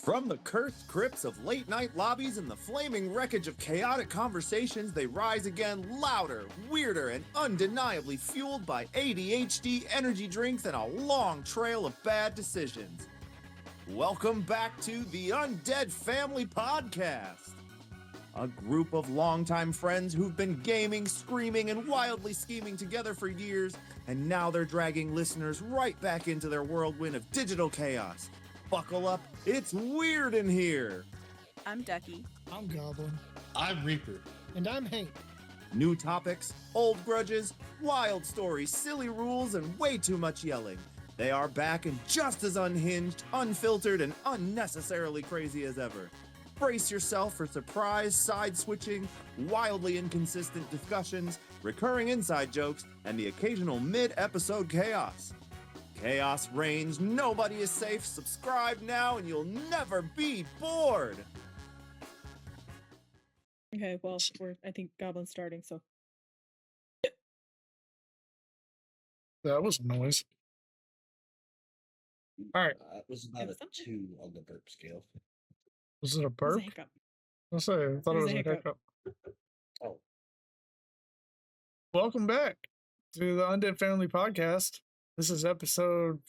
From the cursed crypts of late night lobbies and the flaming wreckage of chaotic conversations, they rise again louder, weirder, and undeniably fueled by ADHD energy drinks and a long trail of bad decisions. Welcome back to the Undead Family podcast. A group of longtime friends who've been gaming, screaming, and wildly scheming together for years, and now they're dragging listeners right back into their whirlwind of digital chaos. Buckle up, it's weird in here. I'm Ducky. I'm Goblin. I'm Reaper. And I'm Hank. New topics, old grudges, wild stories, silly rules, and way too much yelling. They are back and just as unhinged, unfiltered, and unnecessarily crazy as ever. Brace yourself for surprise, side-switching, wildly inconsistent discussions, recurring inside jokes, and the occasional mid-episode chaos. Chaos reigns, nobody is safe. Subscribe now and you'll never be bored. Okay, well, I think Goblin's starting, so. That was a noise. All right. It was about a 2 on the burp scale. Was it a It was burp? a hiccup. I thought it was a hiccup. Oh. Welcome back to the Undead Family podcast. This is episode,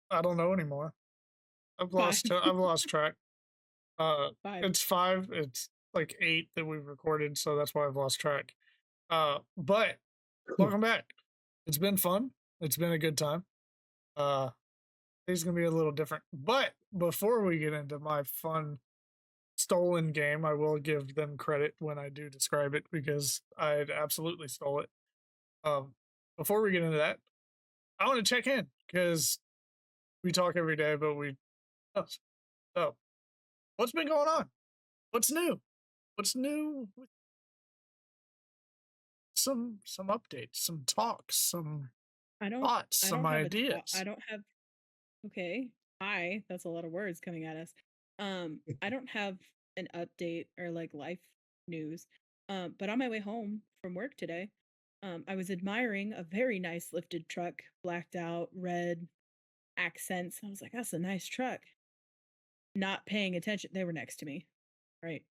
I don't know anymore. I've lost track. 5. It's 5. It's like 8 that we've recorded, so that's why I've lost track. But welcome back. It's been fun. It's been a good time. It's gonna be a little different. But before we get into my fun stolen game, I will give them credit when I do describe it because I absolutely stole it. Before we get into that, I want to check in because we talk every day, but so what's been going on? What's new? What's new? Some updates, some talks, some thoughts, some ideas. I don't have. Okay, that's a lot of words coming at us. I don't have an update or like life news. But on my way home from work today, I was admiring a very nice lifted truck, blacked out, red accents. I was like, that's a nice truck. Not paying attention. They were next to me, right?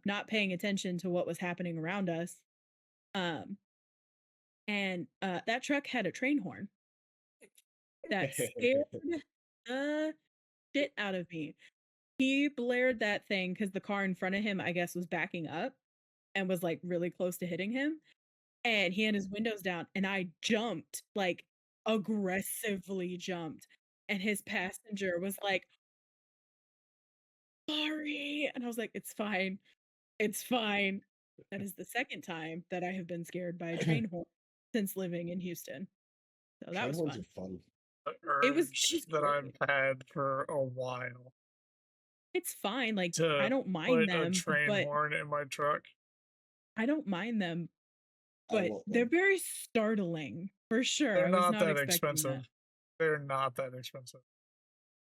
Not paying attention to what was happening around us. And that truck had a train horn that scared the shit out of me. He blared that thing because the car in front of him, I guess, was backing up and was like really close to hitting him. And he had his windows down, and I jumped, like aggressively jumped. And his passenger was like, sorry. And I was like, it's fine. It's fine. That is the second time that I have been scared by a train horn since living in Houston. So that was fun. Fun. It was that I've had for a while. It's fine. Like, I don't mind them. A train horn in my truck. I don't mind them. But they're very startling, for sure. They're not that expensive. They're not that expensive.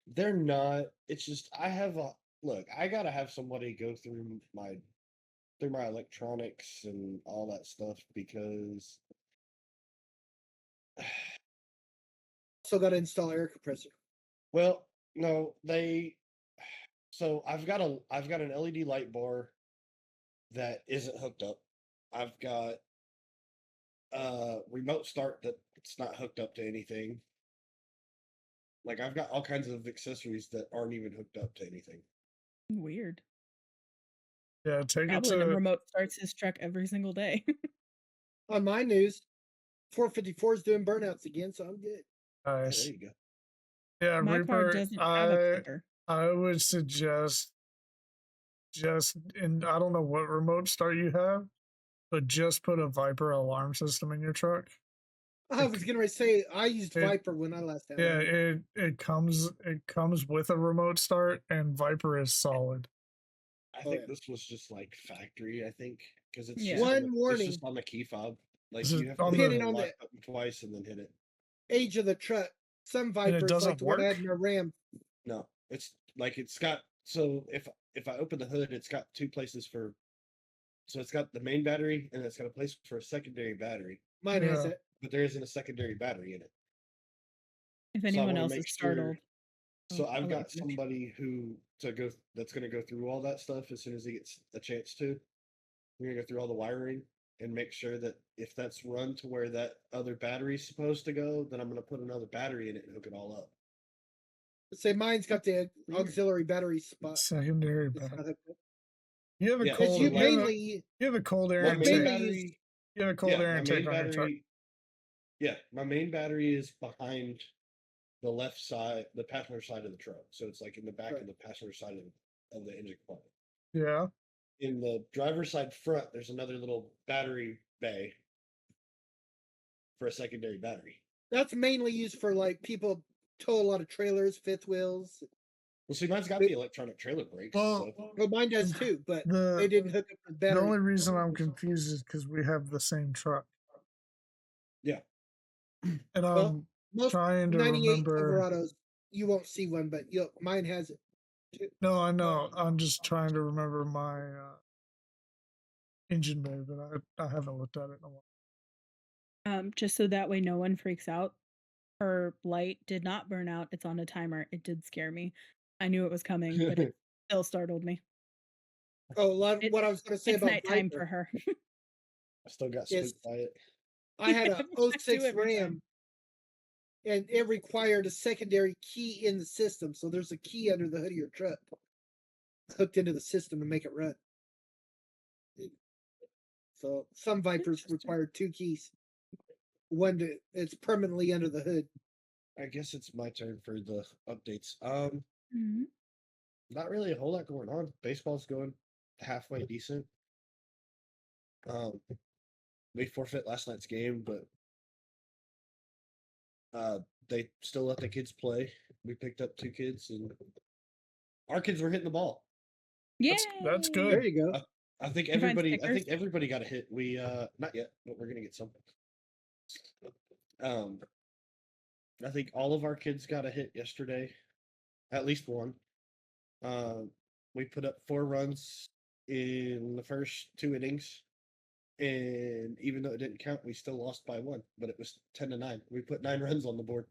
They're not. It's just I gotta have somebody go through my electronics and all that stuff because also got to install air compressor. Well, no, so I've got an LED light bar that isn't hooked up. I've got remote start that it's not hooked up to anything. Like I've got all kinds of accessories that aren't even hooked up to anything. Weird. Yeah, take Probably it to... the remote starts his truck every single day. On my news, 454 is doing burnouts again, so I'm good. Nice. There you go. Yeah, My car Reaper, doesn't have a clicker. I would suggest and I don't know what remote start you have, but just put a Viper alarm system in your truck. I was gonna say I used Viper when I last had it. Yeah, it comes with a remote start, and Viper is solid. I think this was just like factory. I think because it's warning. It's just on the key fob. Like you have to hit it on the button twice and then hit it. Age of the truck. Some Vipers like the one I had in a Ram. No, it's like it's got. So if I open the hood, it's got 2 places for. So it's got the main battery and it's got a place for a secondary battery. Mine has it, but there isn't a secondary battery in it. If anyone else is startled, So I'll I've let got you finish. somebody that's going to go through all that stuff as soon as he gets a chance to. We're gonna go through all the wiring and make sure that if that's run to where that other battery's supposed to go, then I'm gonna put another battery in it and hook it all up. Say mine's got the Weird. auxiliary battery spot. Secondary It's battery. not hooked up. You have a Yeah, Because cold. you so You have a, mainly you have a cold air my you main intake. mainly use battery, You have a cold air my intake main on your truck. battery, yeah, my main battery is behind the left side, the passenger side of the truck. So it's like in the back Right. of the passenger side of the engine compartment. Yeah. In the driver's side front, there's another little battery bay for a secondary battery. that's mainly used for like people tow a lot of trailers, fifth wheels. Well, see, mine's got the electronic trailer brakes. Well, So. Well, mine does too, but they the didn't hook up the the battery. only reason I'm confused is because we have the same truck, Yeah. and Well, I'm most trying to 98 remember. Silverados, you won't see one, but mine has it. Too. No, I know. I'm just trying to remember my engine bay, but I haven't looked at it in a while. Just so that way no one freaks out. Her light did not burn out. It's on a timer. It did scare me. I knew it was coming, but it still startled me. Oh, what I was going to say It's about nighttime Viper for her. I still got Yes. spooked by it. I had Yeah, a I do 06 every Ram, time. and it required a secondary key in the system. So there's a key under the hood of your truck hooked into the system to make it run. So some Vipers Interesting. require two keys. One to it's permanently under the hood. I guess it's my turn for the updates. Mhm. Not really a whole lot going on. Baseball's going halfway decent. We forfeit last night's game, but they still let the kids play. We picked up 2 kids, and our kids were hitting the ball. That's Yay! good. There you go. I think Did you find everybody. I think stickers? everybody got a hit. We not yet, but we're gonna get some. I think all of our kids got a hit yesterday, at least one. We put up 4 runs in the first 2 innings, and even though it didn't count, we still lost by 1. But it was 10-9. We put 9 runs on the board.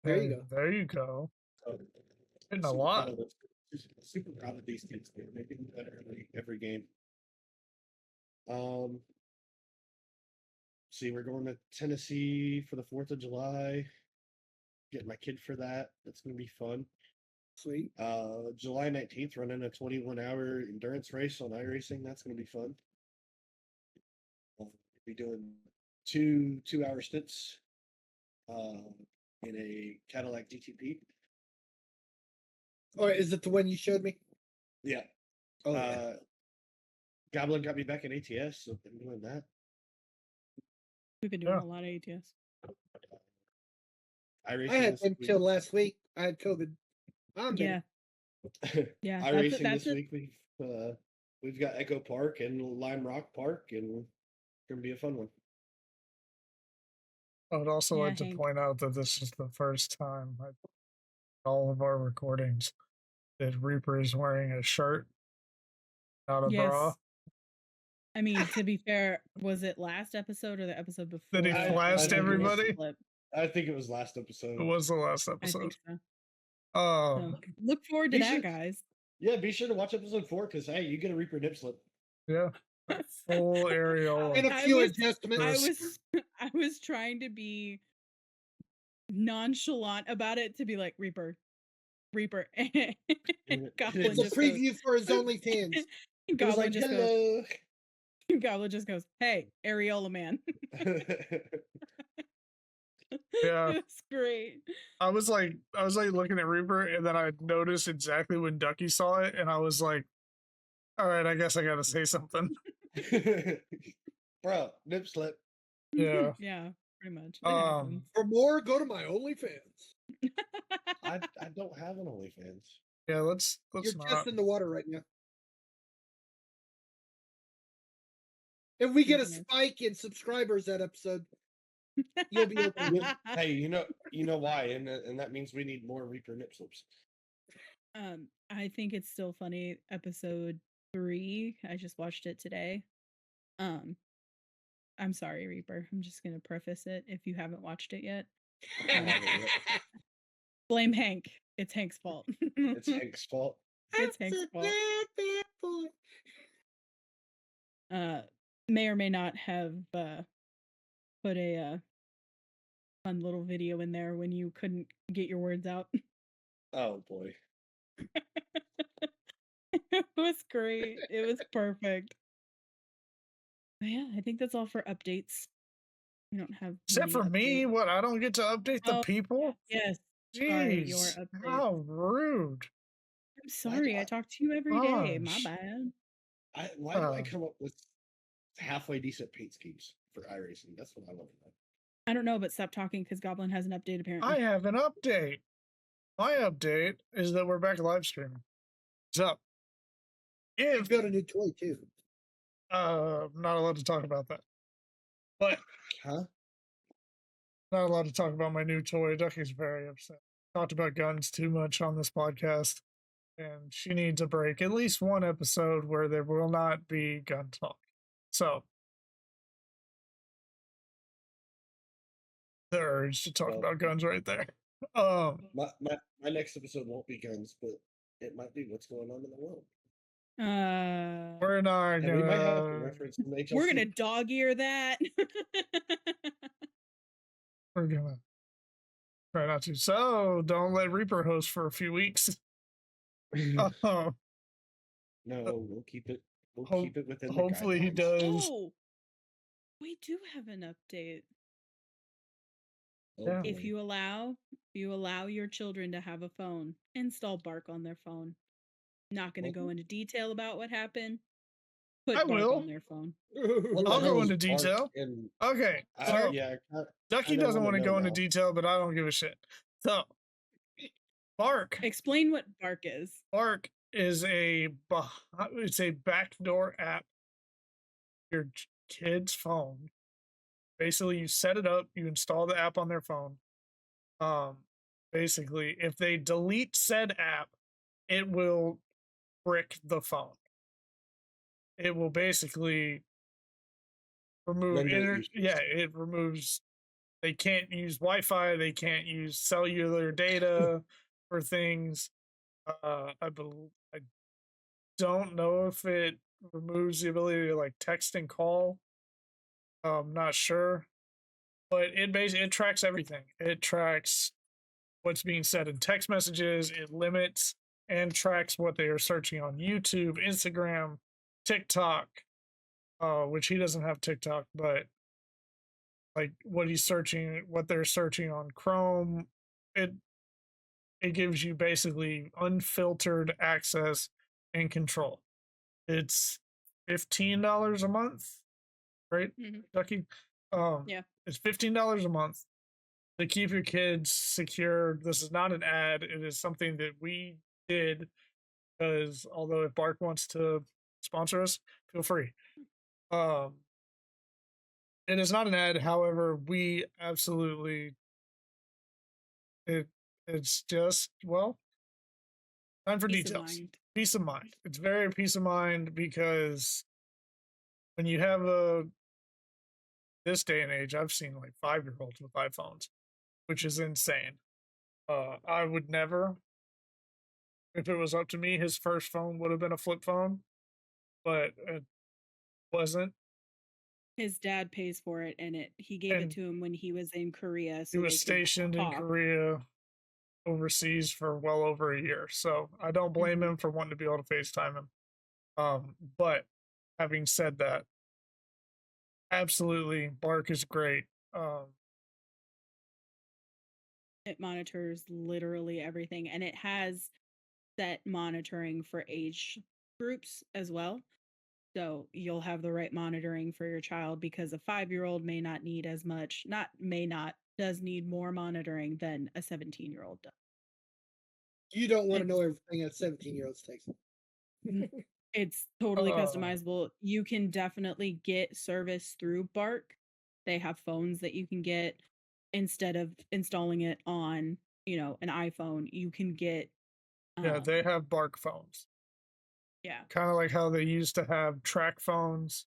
There you Hey, go. There you go. So, Hitting a super lot. proud of those- super proud of these kids. They're getting better every game. See, we're going to Tennessee for the 4th of July. Get my kid for that. That's gonna be fun. Sweet. July 19th, running a 21-hour endurance race on iRacing. That's gonna be fun. We'll be doing 2-hour stints in a Cadillac DTP. Or is it the one you showed me? Yeah. Oh, yeah. Goblin got me back in ATS, so I'm doing that. We've been doing Yeah. a lot of ATS. iRacing I had this him week. till last week. I had COVID. I'm Yeah. Yeah. iRacing That's this it. week. We've got Echo Park and Lime Rock Park, and it's gonna be a fun one. I would also Yeah, like to Hank. point out that this is the first time all of our recordings that Reaper is wearing a shirt, not a bra. Yes. I mean, to be fair, was it last episode or the episode before? Did he that flashed we did the everybody? flip? I think it was last episode. It was the last I episode. think so. Oh, So look forward to You that, should- guys. Yeah, be sure to watch episode 4 because hey, you get a Reaper nip slip. yeah. Full areola. and a I few was- adjustments. I was trying to be nonchalant about it to be like Reaper. And Goblin It's a just preview for his OnlyFans. goes, It was like, Goblin just goes, hello. Goblin just goes, hey, Areola man. Yeah. It's great. I was like looking at Reaper, and then I noticed exactly when Ducky saw it, and I was like, all right, I guess I gotta say something. Bro, nip slip. Yeah. Yeah, pretty much. It Um, happens. For more, go to my OnlyFans. I don't have an OnlyFans. Yeah, let's You're not. just in the water right now. If we get a Mhm. spike in subscribers that episode, you'll be open. Hey, you know why, and that means we need more Reaper nip slips. I think it's still funny. Episode 3, I just watched it today. I'm sorry, Reaper. I'm just gonna preface it if you haven't watched it yet. Blame Hank. It's Hank's fault. It's Hank's fault. It's I'm Hank's a fault. bad boy. May or may not have put a fun little video in there when you couldn't get your words out. Oh boy. It was great. It was perfect. But yeah, I think that's all for updates. We don't have Except many for me, updates. what? I don't get to update the Oh, people? yes. Sorry, your Jeez, update. how rude. I'm sorry. I talk to you every day. My Gosh. bad. Why do I Uh. come up with halfway decent paint schemes for iRacing? That's what I want to know. I don't know, but stop talking because Goblin has an update apparently. I have an update. My update is that we're back live streaming. What's up? You built a new toy too. I'm not allowed to talk about that. But Huh? not allowed to talk about my new toy. Ducky's very upset. Talked about guns too much on this podcast, and she needs a break. At least one episode where there will not be gun talk. So the urge to talk Well, about guns right there. my next episode won't be guns, but it might be what's going on in the world. We're not And we might have to gonna. reference some HLC. We're gonna dog ear that. We're gonna try not to. So don't let Reaper host for a few weeks. No, we'll keep it. We'll keep it within. Hopefully the he does. Oh, we do have an update. Oh, If boy. you allow your children to have a phone, install Bark on their phone. Not going to go into detail about what happened. Put I Bark will. on their phone. What the I'll hell go is into Bark detail. and Okay, so yeah, Ducky kinda doesn't wanna want to know go into now. detail, but I don't give a shit. So Bark Explain what Bark is. Bark is it's a backdoor app. Your kid's phone. Basically, you set it up, you install the app on their phone. Basically, if they delete said app, it will brick the phone. It will basically remove Render it useless. it removes. They can't use Wi-Fi. They can't use cellular data for things. I don't know if it removes the ability to like text and call. I'm not sure, but it tracks everything. It tracks what's being said in text messages. It limits and tracks what they are searching on YouTube, Instagram, TikTok. Which he doesn't have TikTok, but like what they're searching on Chrome, it gives you basically unfiltered access and control. It's $15 a month, right, Ducky? Yeah. It's $15 a month to keep your kids secure. This is not an ad. It is something that we did because although if Bark wants to sponsor us, feel free. It is not an ad. However, we absolutely it's just time for details. Peace of mind. It's very peace of mind because when you have this day and age, I've seen like 5-year-olds with iPhones, which is insane. I would never, if it was up to me, his first phone would have been a flip phone, but it wasn't. His dad pays for it, and he gave it to him when he was in Korea. So he was stationed in Korea overseas for well over a year. So I don't blame him for wanting to be able to FaceTime him. But having said that, absolutely, Bark is great. It monitors literally everything, and it has set monitoring for age groups as well. So you'll have the right monitoring for your child because a 5-year-old may not need as much, does need more monitoring than a 17-year-old does. You don't want to know everything a 17-year-old takes. It's totally customizable. You can definitely get service through Bark. They have phones that you can get instead of installing it on, an iPhone. You can get they have Bark phones. Yeah. Kind of like how they used to have track phones.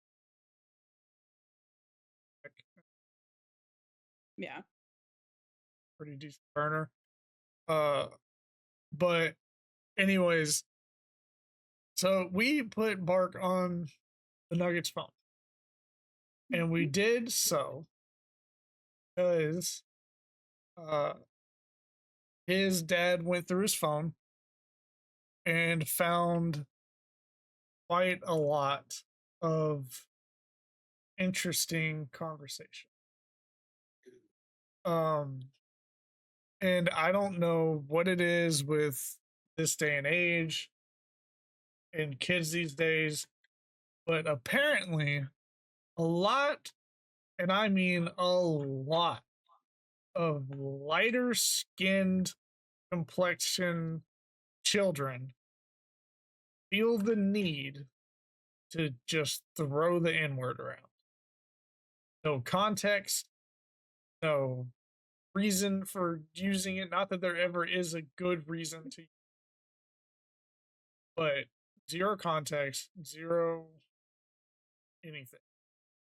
Yeah. Pretty decent burner. But anyways, so we put Bark on the Nuggets phone. And we did so because his dad went through his phone and found quite a lot of interesting conversation. And I don't know what it is with this day and age and kids these days, but apparently a lot, and I mean a lot, of lighter skinned complexion children feel the need to just throw the N-word around. No context, no reason for using it. Not that there ever is a good reason to, but zero context, zero anything.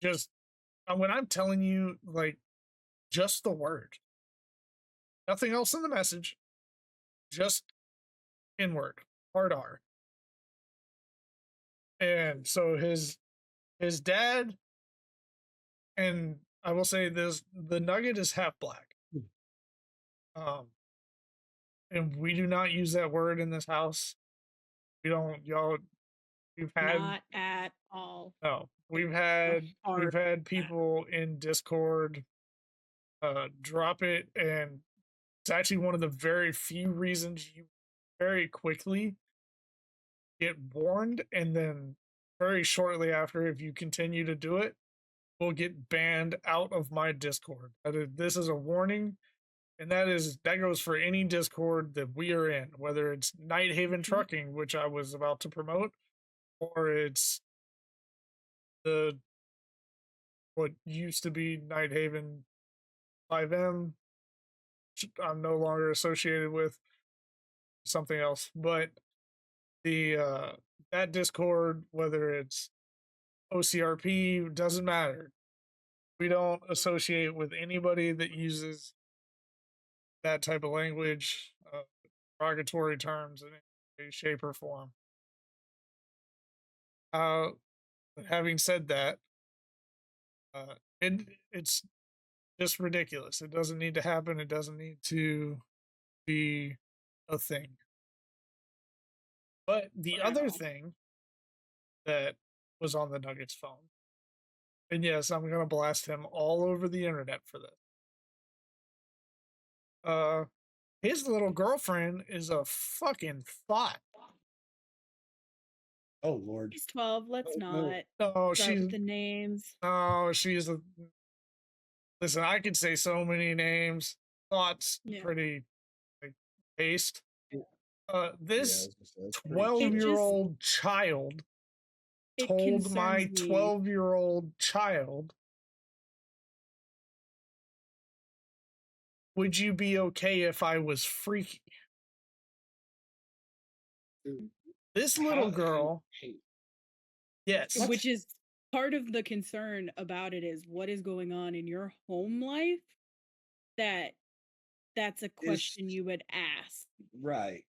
Just when I'm telling you, like, just the word, nothing else in the message, just N-word, hard R. And so his dad, and I will say this, the Nugget is half black. And we do not use that word in this house. We don't, y'all. We've had Not at all. no. We've had people in Discord drop it, and it's actually one of the very few reasons you very quickly get warned, and then very shortly after, if you continue to do it, will get banned out of my Discord. This is a warning. And that goes for any Discord that we are in, whether it's Night Haven Trucking, which I was about to promote, or it's what used to be Night Haven 5M, which I'm no longer associated with, something else. But the that Discord, whether it's OCRP, doesn't matter. We don't associate with anybody that uses that type of language, derogatory terms in any shape or form. Having said that, it's just ridiculous. It doesn't need to happen. It doesn't need to be a thing. But the other thing that was on the Nuggets phone, and yes, I'm going to blast him all over the internet for this. His little girlfriend is a fucking thought. Oh Lord. She's 12. Let's not No, start with the names. No, she's a. Listen, I could say so many names. Thought's pretty like based. This 12-year-old child told my 12-year-old child, "Would you be okay if I was freaky?" This little girl, yes, which is part of the concern about it, is what is going on in your home life that's a question you would ask. Right.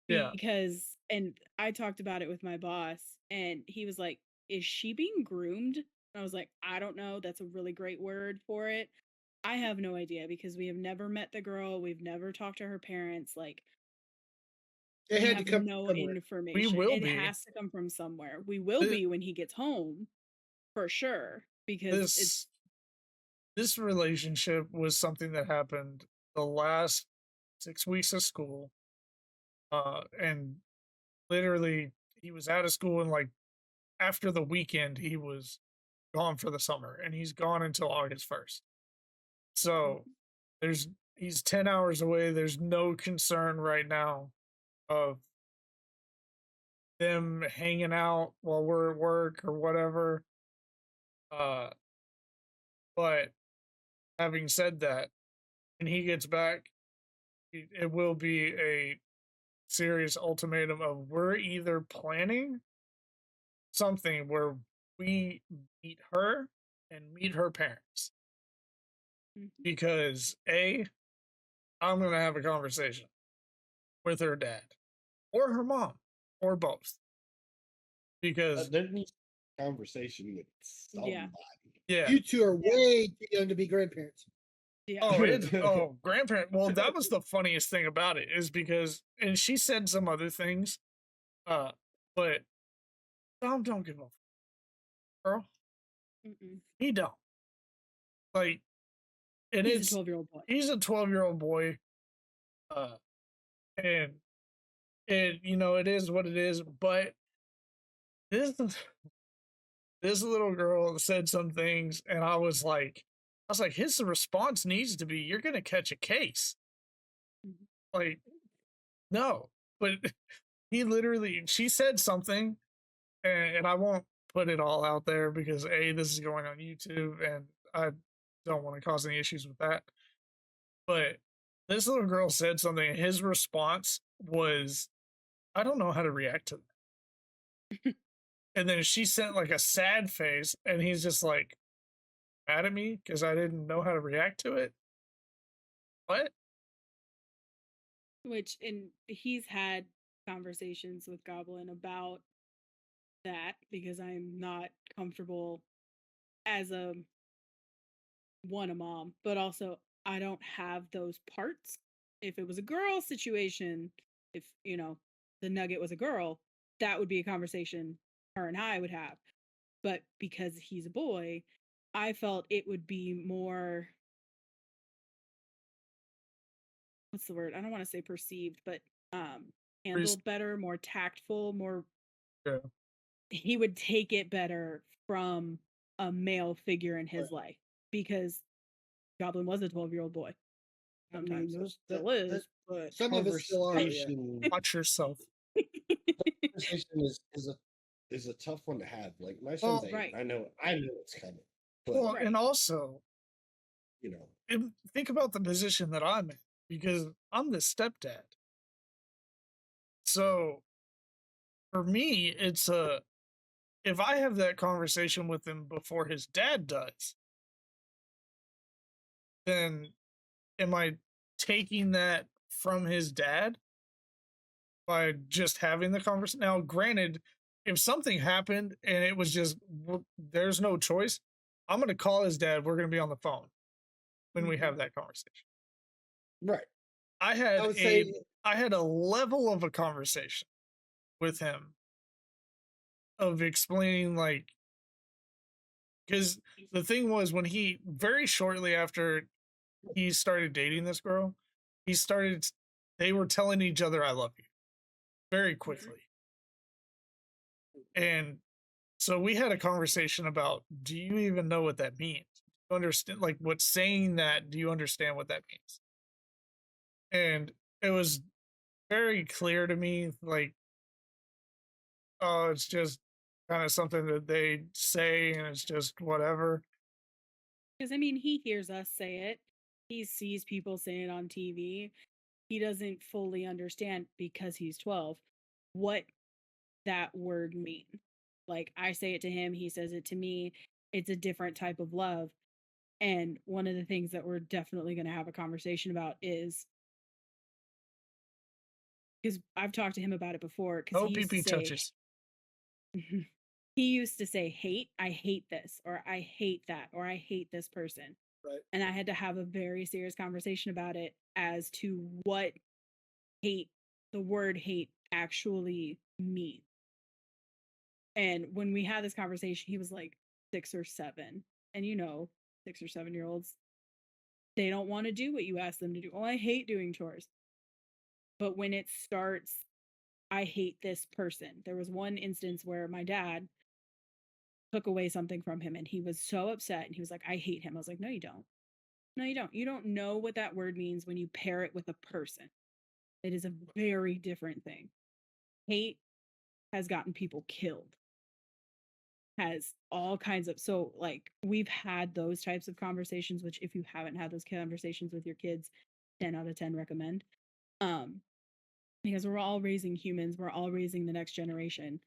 Yeah. Because, and I talked about it with my boss, and he was like, is she being groomed? And I was like, I don't know. That's a really great word for it. I have no idea, because we have never met the girl. We've never talked to her parents. Like, it had to come no somewhere. information. We will it be. has to come from somewhere. We will be when he gets home, for sure. Because this relationship was something that happened the last 6 weeks of school. And literally he was out of school, and like after the weekend he was gone for the summer, and he's gone until August 1st. So he's 10 hours away. There's no concern right now of them hanging out while we're at work or whatever. But having said that, when he gets back, it will be a serious ultimatum of, we're either planning something where we meet her and meet her parents. Because I'm going to have a conversation. with her dad or her mom or both. Because there needs to be conversation with Yeah. somebody. yeah. You two are way too young to be grandparents. Yeah. Oh, grandparent. Well, that was the funniest thing about it, is because, and she said some other things, but Dom don't give a fuck, girl. Mm-mm. He don't. Like, and He's a 12-year-old boy. He's a 12-year-old boy. And it is what it is. But this little girl said some things, and I was like, his response needs to be, "You're gonna catch a case." Mhm. Like, no, but she said something, and I won't put it all out there because this is going on YouTube, and I don't want to cause any issues with that. But this little girl said something, and his response was, "I don't know how to react to that." And then she sent like a sad face, and he's just like, mad at me because I didn't know how to react to it. What? And he's had conversations with Goblin about that, because I'm not comfortable as a mom, but also I don't have those parts. If it was a girl situation, if the nugget was a girl, that would be a conversation her and I would have. But because he's a boy, I felt it would be more, what's the word? I don't want to say perceived, but handled better, more tactful, more. Yeah. He would take it better from a male figure in his life, because Goblin was a 12-year-old boy. Sometimes it still is, but some of us still are. Yeah. Watch yourself. Conversation is a tough one to have. Like, my son's 8. right. I know it's coming. But, and also, think about the position that I'm in, because I'm the stepdad. So for me, it's if I have that conversation with him before his dad does, then am I taking that from his dad by just having the conversation? Now, granted, if something happened and it was just, there's no choice, I'm going to call his dad. We're going to be on the phone when we have that conversation. Right. I had a level of a conversation with him of explaining, like, because the thing was, when he, very shortly after he started dating this girl, they were telling each other, "I love you," very quickly. And so we had a conversation about, do you even know what that means? Do you understand, like, what saying that, do you understand what that means? And it was very clear to me, like, oh, it's just kind of something that they say, and it's just whatever. Because, he hears us say it. He sees people say it on TV. He doesn't fully understand, because he's 12, what that word means. Like, I say it to him, he says it to me. It's a different type of love. And one of the things that we're definitely going to have a conversation about is, because I've talked to him about it before, because he used to say, touches. He used to say, hate, I hate this, or I hate that, or I hate this person. Right. And I had to have a very serious conversation about it as to what the word hate actually means. And when we had this conversation, he was like 6 or 7. And 6 or 7-year-olds, they don't want to do what you ask them to do. Oh, I hate doing chores. But when it starts, I hate this person. There was one instance where my dad took away something from him, and he was so upset, and he was like, I hate him. I was like, no, you don't. No, you don't. You don't know what that word means when you pair it with a person. It is a very different thing. Hate has gotten people killed. Has all kinds of, so, like, we've had those types of conversations, which, if you haven't had those conversations with your kids, 10 out of 10 recommend. Because we're all raising humans, we're all raising the next generation.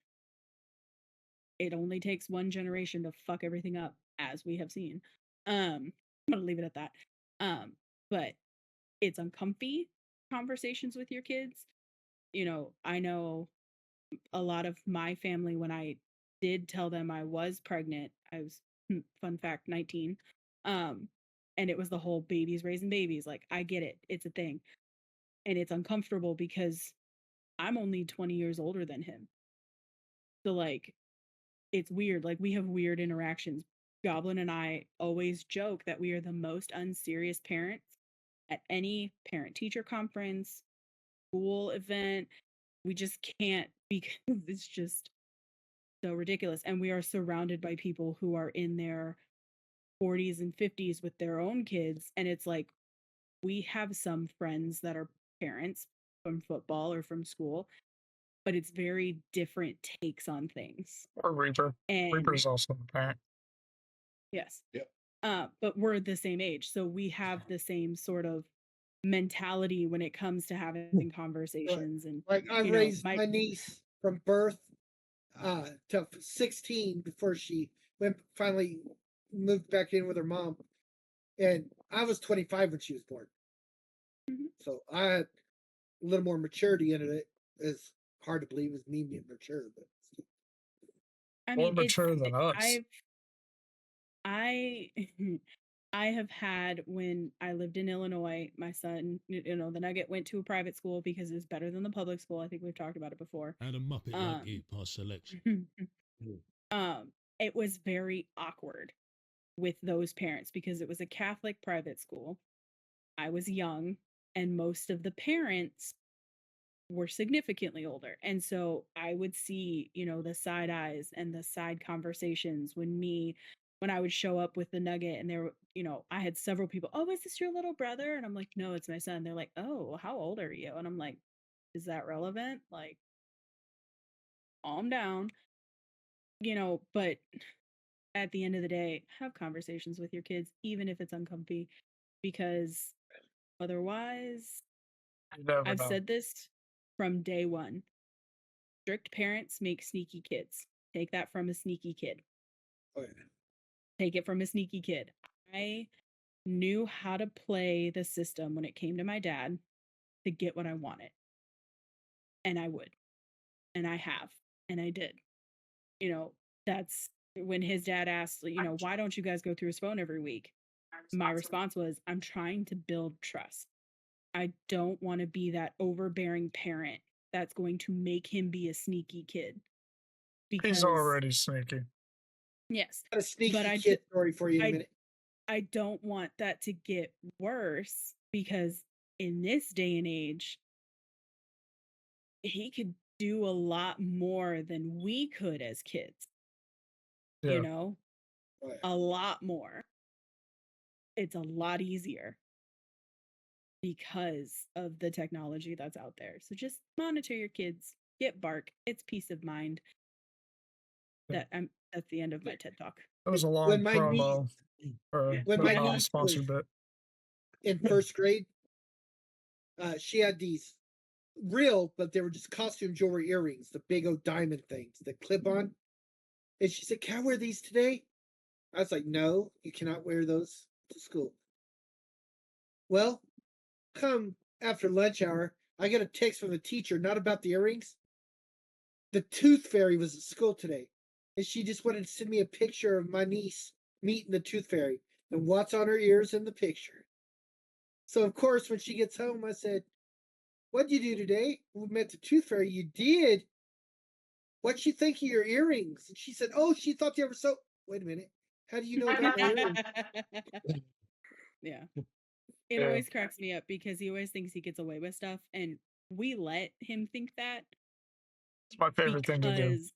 It only takes one generation to fuck everything up, as we have seen. I'm gonna leave it at that. But it's uncomfy conversations with your kids, I know a lot of my family, when I did tell them I was pregnant, I was, fun fact, 19. And it was the whole babies raising babies. Like, I get it. It's a thing. And it's uncomfortable because I'm only 20 years older than him. So, like, it's weird. Like, we have weird interactions. Goblin and I always joke that we are the most unserious parents at any parent teacher conference, school event. We just can't because it's just so ridiculous. And we are surrounded by people who are in their 40s and 50s with their own kids. And it's like, we have some friends that are parents from football or from school, but it's very different takes on things. Or Reaper. And Reaper's also a parent. yes. Yep. But we're the same age. So we have the same sort of mentality when it comes to having conversations. And Like I raised my niece from birth to 16 before she finally moved back in with her mom, and I was 25 when she was born. Mhm. So I had a little more maturity in it. It's hard to believe as me being mature, but I More mean, mature than us. I I have had, when I lived in Illinois, my son, the Nugget went to a private school because it was better than the public school. I think we've talked about it before. And a Muppet like you past selection. It was very awkward with those parents because it was a Catholic private school. I was young, and most of the parents were significantly older. And so I would see, the side eyes and the side conversations when I would show up with the Nugget, and there, I had several people, "Oh, is this your little brother?" And I'm like, "No, it's my son." They're like, "Oh, how old are you?" And I'm like, "Is that relevant?" Like, calm down, but at the end of the day, have conversations with your kids, even if it's uncomfy, because otherwise, You never I've know. said this from day one. Strict parents make sneaky kids. Take that from a sneaky kid. oh, yeah. Take it from a sneaky kid. I knew how to play the system when it came to my dad to get what I wanted. And I would. And I have. And I did. That's when his dad asked, "Why don't you guys go through his phone every week?" My response was, "I'm trying to build trust. I don't want to be that overbearing parent that's going to make him be a sneaky kid." Because He's already sneaky. yes, Got a sneaky but kid story for you in a I minute. I don't want that to get worse, because in this day and age, he could do a lot more than we could as kids. Yeah. Oh, yeah. A lot more. It's a lot easier because of the technology that's out there. So just monitor your kids. Get bark. It's peace of mind. Yeah. That's the end of my TED talk. That was a long When my promo niece- for Yeah. when the my Yeah. niece non-sponsored was bit. in first grade, she had these real, but they were just costume jewelry earrings, the big old diamond things that clip on. And she said, "Can I wear these today?" I was like, "No, you cannot wear those to school." Well, come after lunch hour, I get a text from the teacher, not about the earrings. The tooth fairy was at school today, and she just wanted to send me a picture of my niece meeting the tooth fairy and what's on her ears in the picture. So, of course, when she gets home, I said, "What'd you do today?" "We met the tooth fairy." "You did? What'd she think of your earrings?" And she said, "Oh, she thought they were so." Wait a minute. How do you know about my earrings? Yeah. It Yeah. always cracks me up because he always thinks he gets away with stuff, and we let him think that It's my favorite thing to do.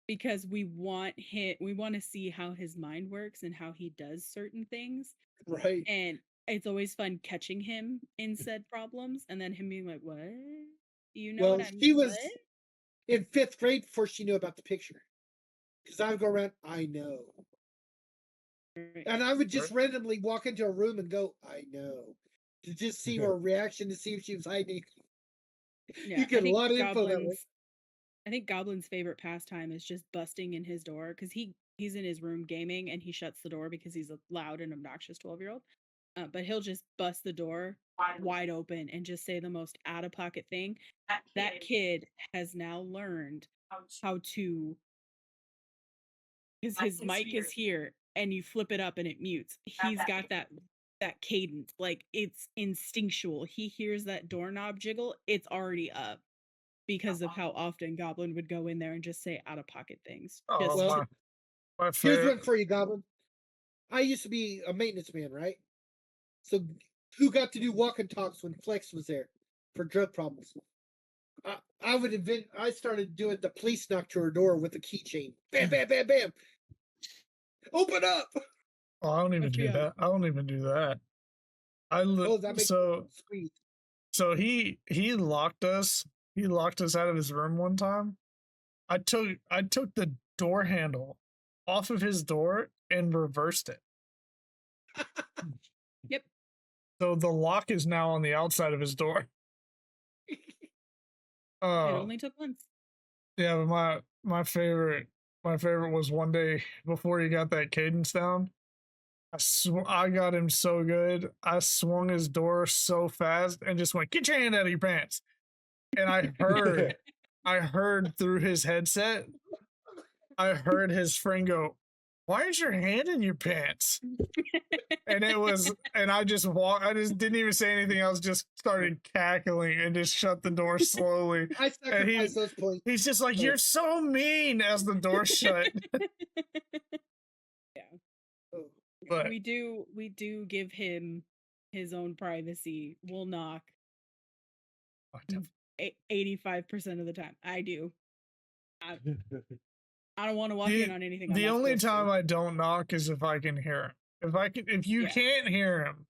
because we want to see how his mind works and how he does certain things. Right. And it's always fun catching him in said problems and then him being like, "What? You know Well, what I she mean?" was in fifth grade before she knew about the picture. Because I would go around, "I know." And I would just randomly walk into a room and go, "I know," to just see her reaction, to see if she was hiding. Yeah, You get a lot of info that way. I think Goblin's favorite pastime is just busting in his door because he's in his room gaming and he shuts the door because he's a loud and obnoxious 12-year-old. But he'll just bust the door wide open and just say the most out of pocket thing, that kid has now learned how to, because his mic is here and you flip it up and it mutes. He's got that cadence, like it's instinctual. He hears that doorknob jiggle, it's already up because of how often Goblin would go in there and just say out of pocket things. Oh, Just Well, my Here's favorite. one for you, Goblin. I used to be a maintenance man, right? So who got to do walk and talks when Flex was there for drug problems? I started doing the police knock to her door with a keychain. Bam, bam, bam, bam. Open up. Oh, I don't even do FBI. that. I don't even do that. Oh, that makes so it sweet. so he locked us. He locked us out of his room one time. I took the door handle off of his door and reversed it. Yep. So the lock is now on the outside of his door. It only took once. Yeah, but my favorite was one day before he got that cadence down. I got him so good. I swung his door so fast and just went, "Get your hand out of your pants!" And I heard through his headset. I heard his friend go, "Why is your hand in your pants?" And I just didn't even say anything else, just started cackling and just shut the door slowly. I sacrifice those points. He's just like, "You're so mean," as the door shut. Yeah. Oh. But We do give him his own privacy. We'll knock 85% of the time. I do. I don't want to walk in on anything. The only time I don't knock is if I can hear him. If you can't hear him,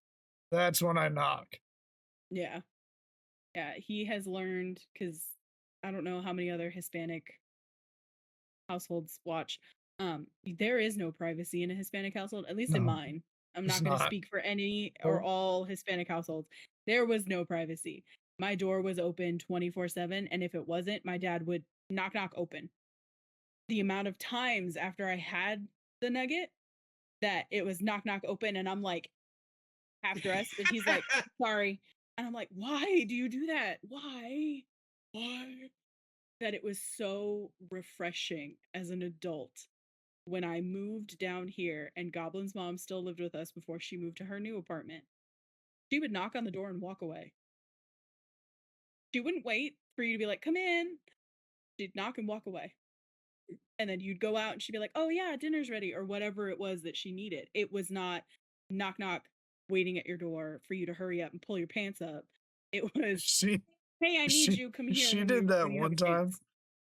that's when I knock. Yeah. Yeah, he has learned, because I don't know how many other Hispanic households watch. There is no privacy in a Hispanic household, at least in No, mine. I'm it's not going to not. speak for any or all Hispanic households. There was no privacy. My door was open 24/7, and if it wasn't, my dad would knock open. The amount of times after I had the nugget that it was knock open, and I'm like half dressed, and he's like, "Sorry," and I'm like, "Why do you do that? Why?" That it was so refreshing as an adult when I moved down here and Goblin's mom still lived with us before she moved to her new apartment. She would knock on the door and walk away. She wouldn't wait for you to be like, "Come in." She'd knock and walk away. And then you'd go out and she'd be like, "Oh yeah, dinner's ready," or whatever it was that she needed. It was not knock, waiting at your door for you to hurry up and pull your pants up. It was, "Hey, I need you. Come here." She when did you that have one a time. case.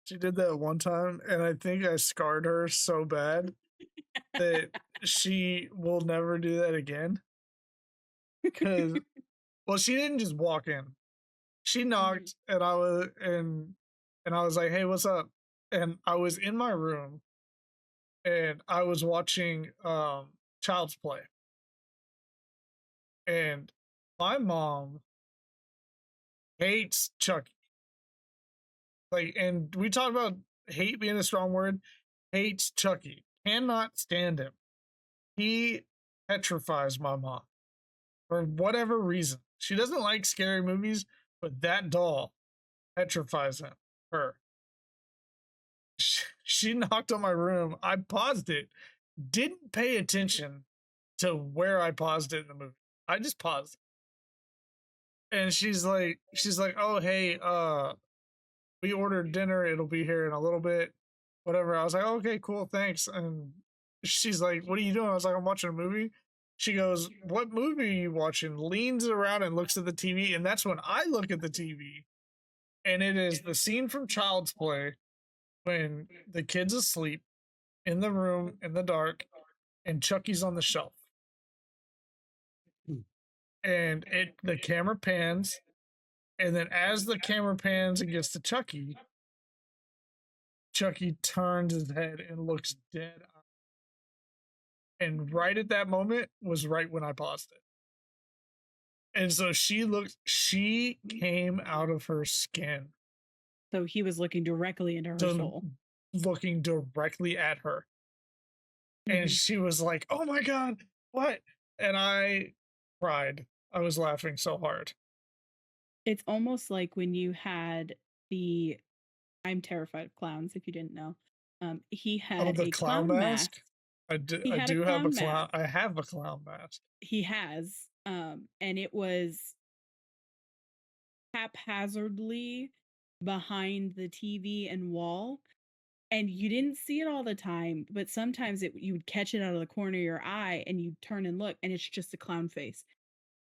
She did that one time, and I think I scarred her so bad that she will never do that again. Because, well, she didn't just walk in. She knocked, and I was like, "Hey, what's up?" And I was in my room, and I was watching Child's Play, and my mom hates Chucky. Like, and we talked about hate being a strong word. Hates Chucky. Cannot stand him. He petrifies my mom for whatever reason. She doesn't like scary movies, but that doll petrifies her. She knocked on my room. I paused it. Didn't pay attention to where I paused it in the movie. I just paused. And she's like, "Oh, hey, we ordered dinner. It'll be here in a little bit." Whatever. I was like, "Okay, cool, thanks." And she's like, "What are you doing?" I was like, "I'm watching a movie." She goes, "What movie are you watching?" Leans around and looks at the TV, and that's when I look at the TV. And it is the scene from Child's Play when the kid's asleep in the room in the dark and Chucky's on the shelf. And the camera pans, and then as the camera pans and gets to Chucky turns his head and looks dead. And right at that moment was right when I paused it. And so she came out of her skin. So he was looking directly into her soul. Looking directly at her. And she was like, "Oh my God, what?" And I cried. I was laughing so hard. It's almost like when you had the I'm terrified of clowns, if you didn't know. He had the a clown clown mask. mask. I do. He I had a do have a clown clown. mask. I have a clown mask. He has. And it was haphazardly behind the TV and wall. And you didn't see it all the time, but sometimes you would catch it out of the corner of your eye and you'd turn and look, and it's just a clown face.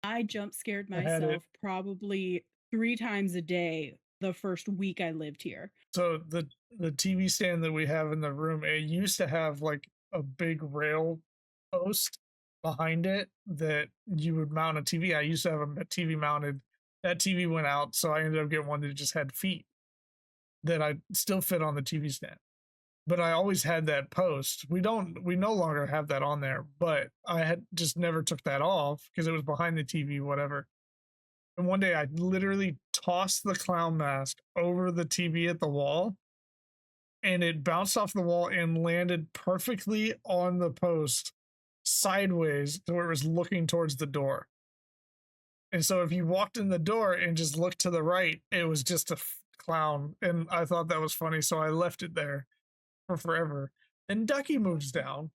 I jump scared I had it. myself probably 3 times a day the first week I lived here. So the TV stand that we have in the room, it used to have like a big rail post behind it that you would mount a TV. I used to have a TV mounted. That TV went out, so I ended up getting one that just had feet that I still fit on the TV stand. But I always had that post. We no longer have that on there, but I had just never took that off because it was behind the TV, whatever. And one day I literally tossed the clown mask over the TV at the wall, and it bounced off the wall and landed perfectly on the post sideways to where it was looking towards the door. And so if you walked in the door and just looked to the right, it was just a clown. And I thought that was funny, so I left it there for forever. Then Ducky moves down.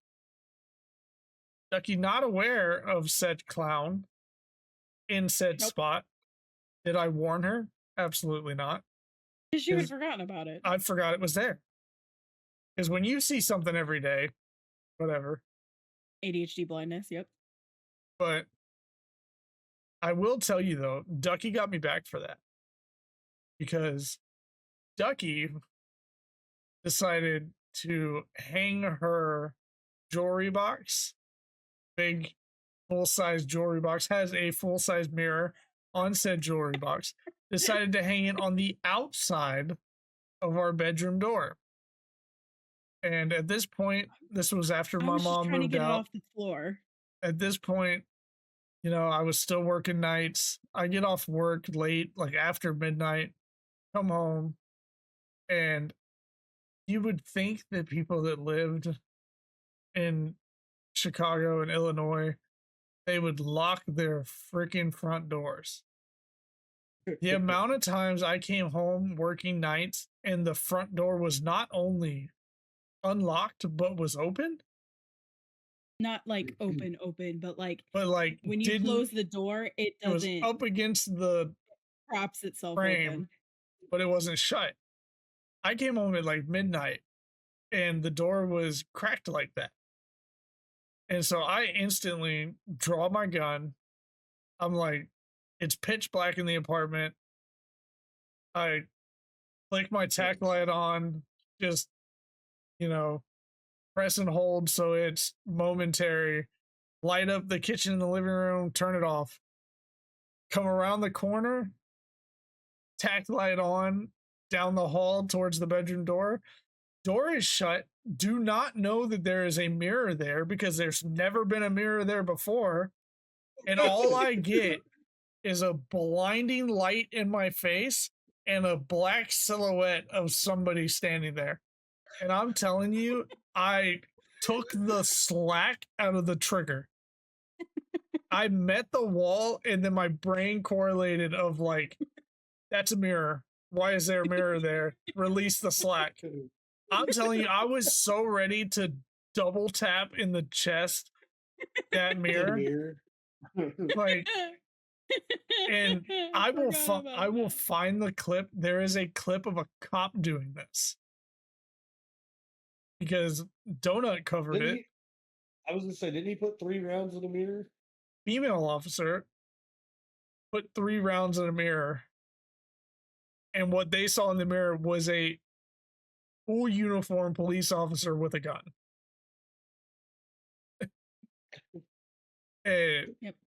Ducky, not aware of said clown in said spot. Did I warn her? Absolutely not. Because you had forgotten about it. I forgot it was there. Because when you see something every day, whatever. ADHD blindness, yep. But I will tell you, though, Ducky got me back for that. Because Ducky decided to hang her jewelry box, big full-size jewelry box, has a full-size mirror on said jewelry box, decided to hang it on the outside of our bedroom door. And at this point, this was after my mom trying moved to get out. It off the floor. At this point, you know, I was still working nights. I get off work late, like after midnight, come home, and you would think that people that lived in Chicago and Illinois, they would lock their freaking front doors. The amount of times I came home working nights and the front door was not only unlocked but was open. Not like open, but like when you didn't- close the door, it doesn't. It was up against the props itself frame, open. but it wasn't shut. I came home at like midnight and the door was cracked like that. And so I instantly draw my gun. I'm like, it's pitch black in the apartment. I click my tack light on, just, you know, press and hold so it's momentary. Light up the kitchen and the living room, turn it off. Come around the corner, tack light on, down the hall towards the bedroom door. Door is shut. Do not know that there is a mirror there because there's never been a mirror there before. And all I get is a blinding light in my face and a black silhouette of somebody standing there. And I'm telling you, I took the slack out of the trigger. I met the wall and then my brain correlated of like, that's a mirror. Why is there a mirror there? Release the slack. I'm telling you, I was so ready to double tap in the chest that mirror. Like, and I will find the clip. There is a clip of a cop doing this because Donut covered it. I was gonna say, didn't he put 3 rounds in the mirror? Female officer put 3 rounds in a mirror, and what they saw in the mirror was a full uniform police officer with a gun.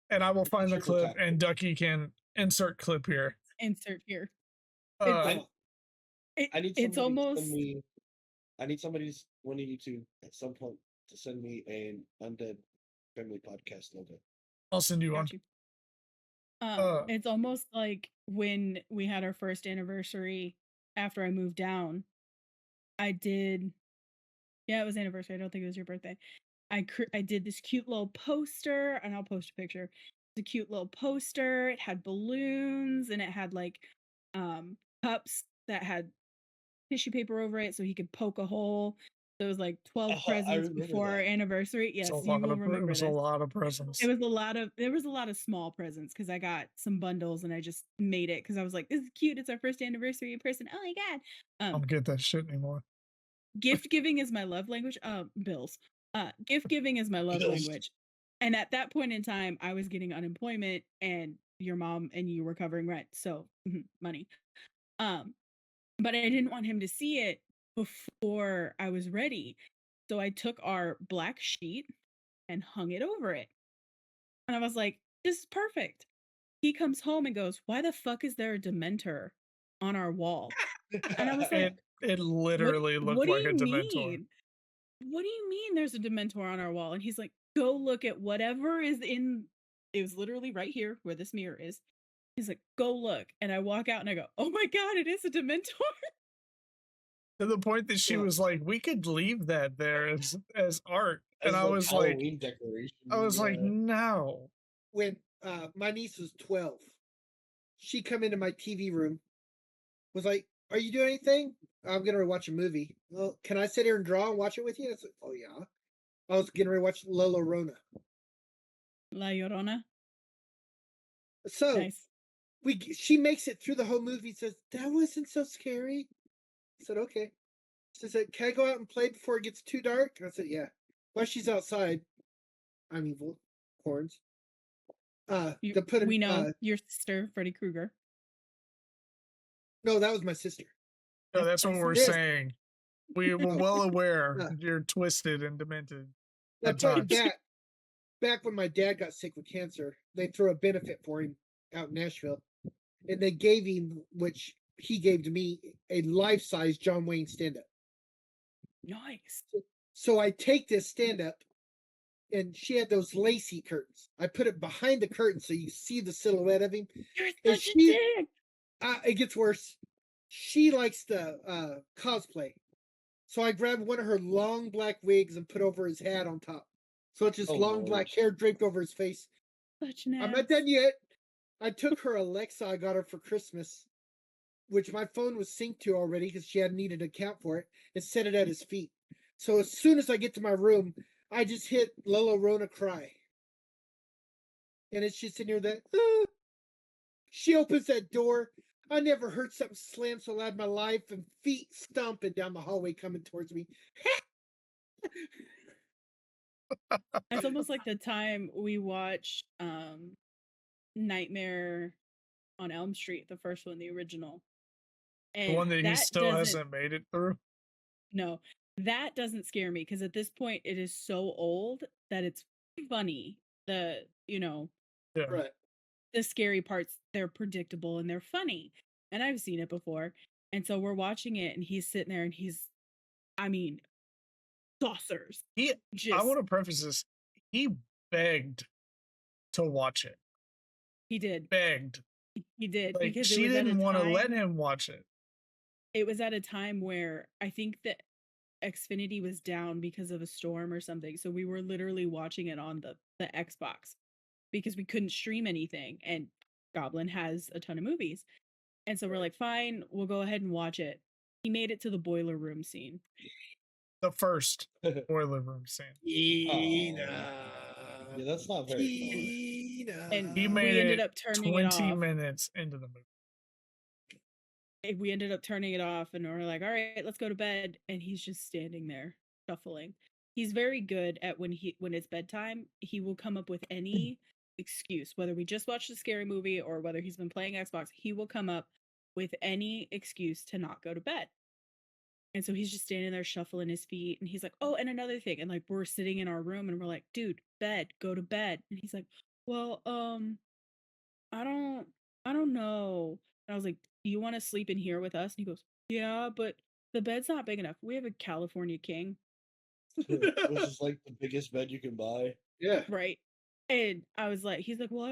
And I will find the clip, and Ducky can insert clip here. Insert here. I need it's almost. I need somebody, one of you two, at some point, to send me an Undead Family podcast logo. I'll send you one. It's almost like when we had our first anniversary after I moved down. It was anniversary. I don't think it was your birthday. I did this cute little poster, and I'll post a picture. a cute little poster. It had balloons and it had like cups that had tissue paper over it so he could poke a hole. There was like 12 I presents remember before our that. anniversary. It's Yes, a you lot will of, it remember was a this. lot of presents. There was a lot of small presents because I got some bundles and I just made it because I was like, this is cute. It's our first anniversary in person. Oh my god. I don't get that shit anymore. Gift giving is my love language. Bills. Gift giving is my love Bills. language. And at that point in time, I was getting unemployment and your mom and you were covering rent. So money. But I didn't want him to see it before I was ready. So I took our black sheet and hung it over it. And I was like, this is perfect. He comes home and goes, why the fuck is there a Dementor on our wall? And I was like, It literally looked what do like a you Dementor. mean? What do you mean there's a Dementor on our wall? And he's like, go look at whatever is in, it was literally right here where this mirror is. He's like, go look. And I walk out and I go, oh my God, it is a Dementor. To the point that she Yeah. was like, we could leave that there as art. As And I like was like, Halloween decoration. no. When my niece was 12, she come into my TV room, was like, "Are you doing anything? I'm gonna watch a movie. Well, can I sit here and draw and watch it with you?" I said, "Oh yeah." I was getting ready to watch La Llorona. La Llorona. So Nice. she makes it through the whole movie. Says that wasn't so scary. I said, "Okay." She said, "Can I go out and play before it gets too dark?" I said, "Yeah." While she's outside, I'm evil. Horns. To put We know your sister, Freddy Krueger. no, that was my sister. No, that's what we're Yes. saying. We were Oh. well aware you're twisted and demented. I At put times. back when my dad got sick with cancer, they threw a benefit for him out in Nashville, and they gave him, which he gave to me, a life-size John Wayne stand-up. Nice. So I take this stand-up, and she had those lacy curtains. I put it behind the curtain so you see the silhouette of him. You're And such a dick. it gets worse. She likes to cosplay. So I grabbed one of her long black wigs and put over his hat on top. So it's just Oh, long Lord. black hair draped over his face. Such an I'm ass. not done yet. I took her Alexa I got her for Christmas, which my phone was synced to already because she hadn't needed an account for it, and set it at his feet. So as soon as I get to my room, I just hit La Llorona cry. And it's just in here that she opens that door. I never heard something slam so loud in my life, and feet stomping down the hallway coming towards me. It's almost like the time we watched Nightmare on Elm Street, the first one, the original. And The one that he still doesn't- hasn't made it through. No, that doesn't scare me because at this point it is so old that it's funny. The Yeah. Right. the scary parts, they're predictable and they're funny. And I've seen it before. And so we're watching it and he's sitting there and I mean, saucers. I Just want to preface this. He begged to watch it. he did. Begged. He did Like because she it was at a didn't want to time, let him watch it. it was at a time where I think that Xfinity was down because of a storm or something. So we were literally watching it on the Xbox because we couldn't stream anything. And Goblin has a ton of movies. And so we're like, fine, we'll go ahead and watch it. He made it to the boiler room scene. The first boiler room scene. Yeah, that's not very And He we made ended it up turning it 20 off. minutes into the movie. We ended up turning it off and we're like, all right, let's go to bed. And he's just standing there shuffling. He's very good at when it's bedtime, he will come up with any excuse, whether we just watched a scary movie or whether he's been playing Xbox, he will come up with any excuse to not go to bed. And so he's just standing there shuffling his feet and he's like, oh, and another thing. And like we're sitting in our room and we're like, dude, bed, go to bed. And he's like, well, I don't know. And I was like, do you want to sleep in here with us? And he goes, yeah, but the bed's not big enough. We have a California king. Which is like the biggest bed you can buy. Yeah. Right. And I was like, he's like, well, I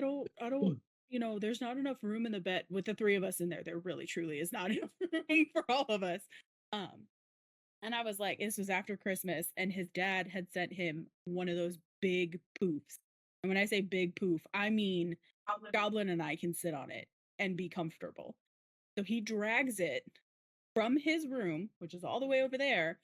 don't, there's not enough room in the bed with the three of us in there. There really truly is not enough room for all of us. And I was like, this was after Christmas and his dad had sent him one of those big poofs And when I say big poof, I mean Goblin and I can sit on it and be comfortable. So he drags it from his room, which is all the way over there,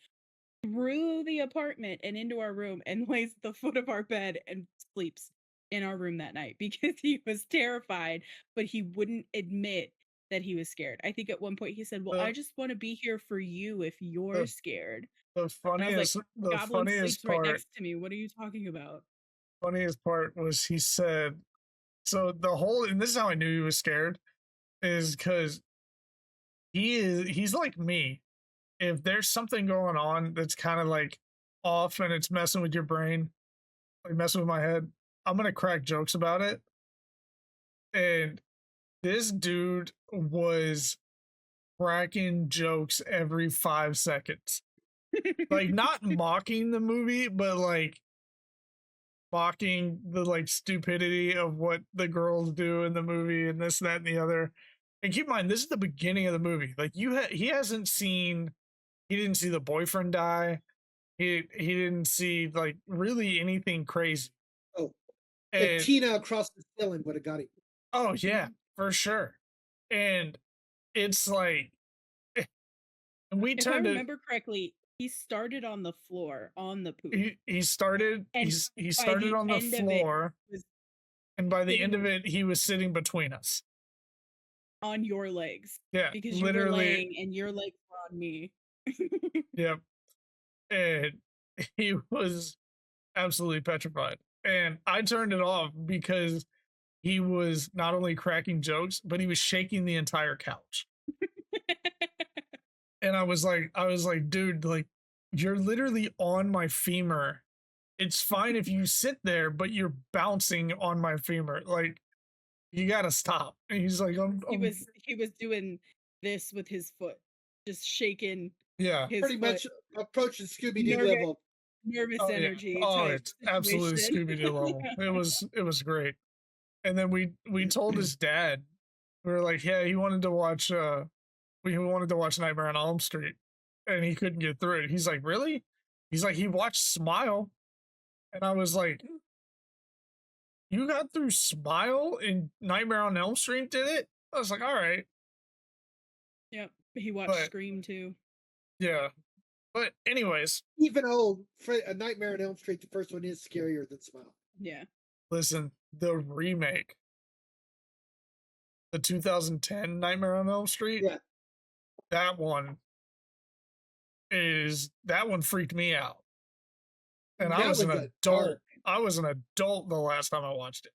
through the apartment and into our room and lays at the foot of our bed and sleeps in our room that night because he was terrified, but he wouldn't admit that he was scared. I think at one point he said, "Well, I The just want to be here for you if you're the scared." the And I was like, the Goblin sleeps funniest right part next to me. What are you talking about? was he said, so the whole, and this is how I knew he was scared, is because he's like me. If there's something going on that's kind of like off and it's messing with your brain, like messing with my head, I'm gonna crack jokes about it. And this dude was cracking jokes every 5 seconds. Like not mocking the movie, but like mocking the like stupidity of what the girls do in the movie and this, that, and the other. And keep in mind, this is the beginning of the movie. Like he hasn't seen, he didn't see the boyfriend die. He didn't see like really anything crazy. Oh, And if Tina across the ceiling would have got it. oh yeah, for sure. And it's like, and we If I turned it. remember correctly, he started on the floor on the poop. He started. And He by started the on the end of it, floor, was and by the end sitting of it, he was sitting between us. on your legs Yeah, because you were literally. laying and your legs were on me. Yep. And he was absolutely petrified. And I turned it off because he was not only cracking jokes, but he was shaking the entire couch. And I was like, dude, like, you're literally on my femur. It's fine if you sit there, but you're bouncing on my femur. Like, you gotta stop. And he's like, he was doing this with his foot, just shaking yeah, his Pretty foot. much approaching Scooby Doo Nervous. level. Nervous oh, yeah. energy. Oh, type it's absolutely situation. Scooby Doo level. It was great. And then we told his dad, we were like, yeah, he wanted to watch Nightmare on Elm Street, and he couldn't get through it. He's like, really? He's like, he watched Smile, and I was like, you got through Smile and Nightmare on Elm Street did it? I was like, all right. Yep. He watched But Scream too. yeah. But anyways, Even though A Nightmare on Elm Street, the first one is scarier than Smile. Yeah. listen, the remake, the 2010 Nightmare on Elm Street, Yeah. that one freaked me out. And I That was an was a adult. dark. I was an adult the last time I watched it.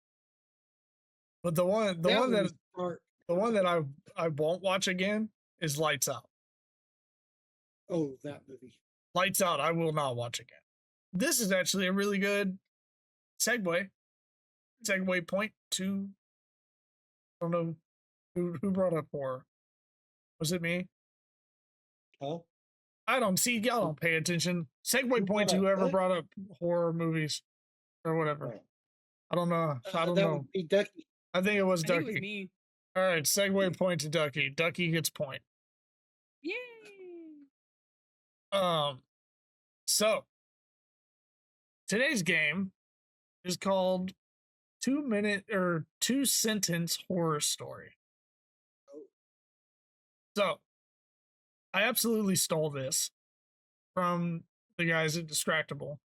But the one was dark. I won't watch again is Lights Out. Oh, that movie. Lights Out, I will not watch again. This is actually a really good segue point to, I don't know who brought up horror. Was it me? Huh? I don't see, y'all don't pay attention. Segue point to whoever brought up horror movies or whatever. Oh. I don't know. I don't that know. would be Ducky. I think it was I think Ducky. it was me. All right, segue point to Ducky. Ducky gets point. Yay! So today's game is called 2-minute or 2-sentence horror story. So I absolutely stole this from the guys at Distractable.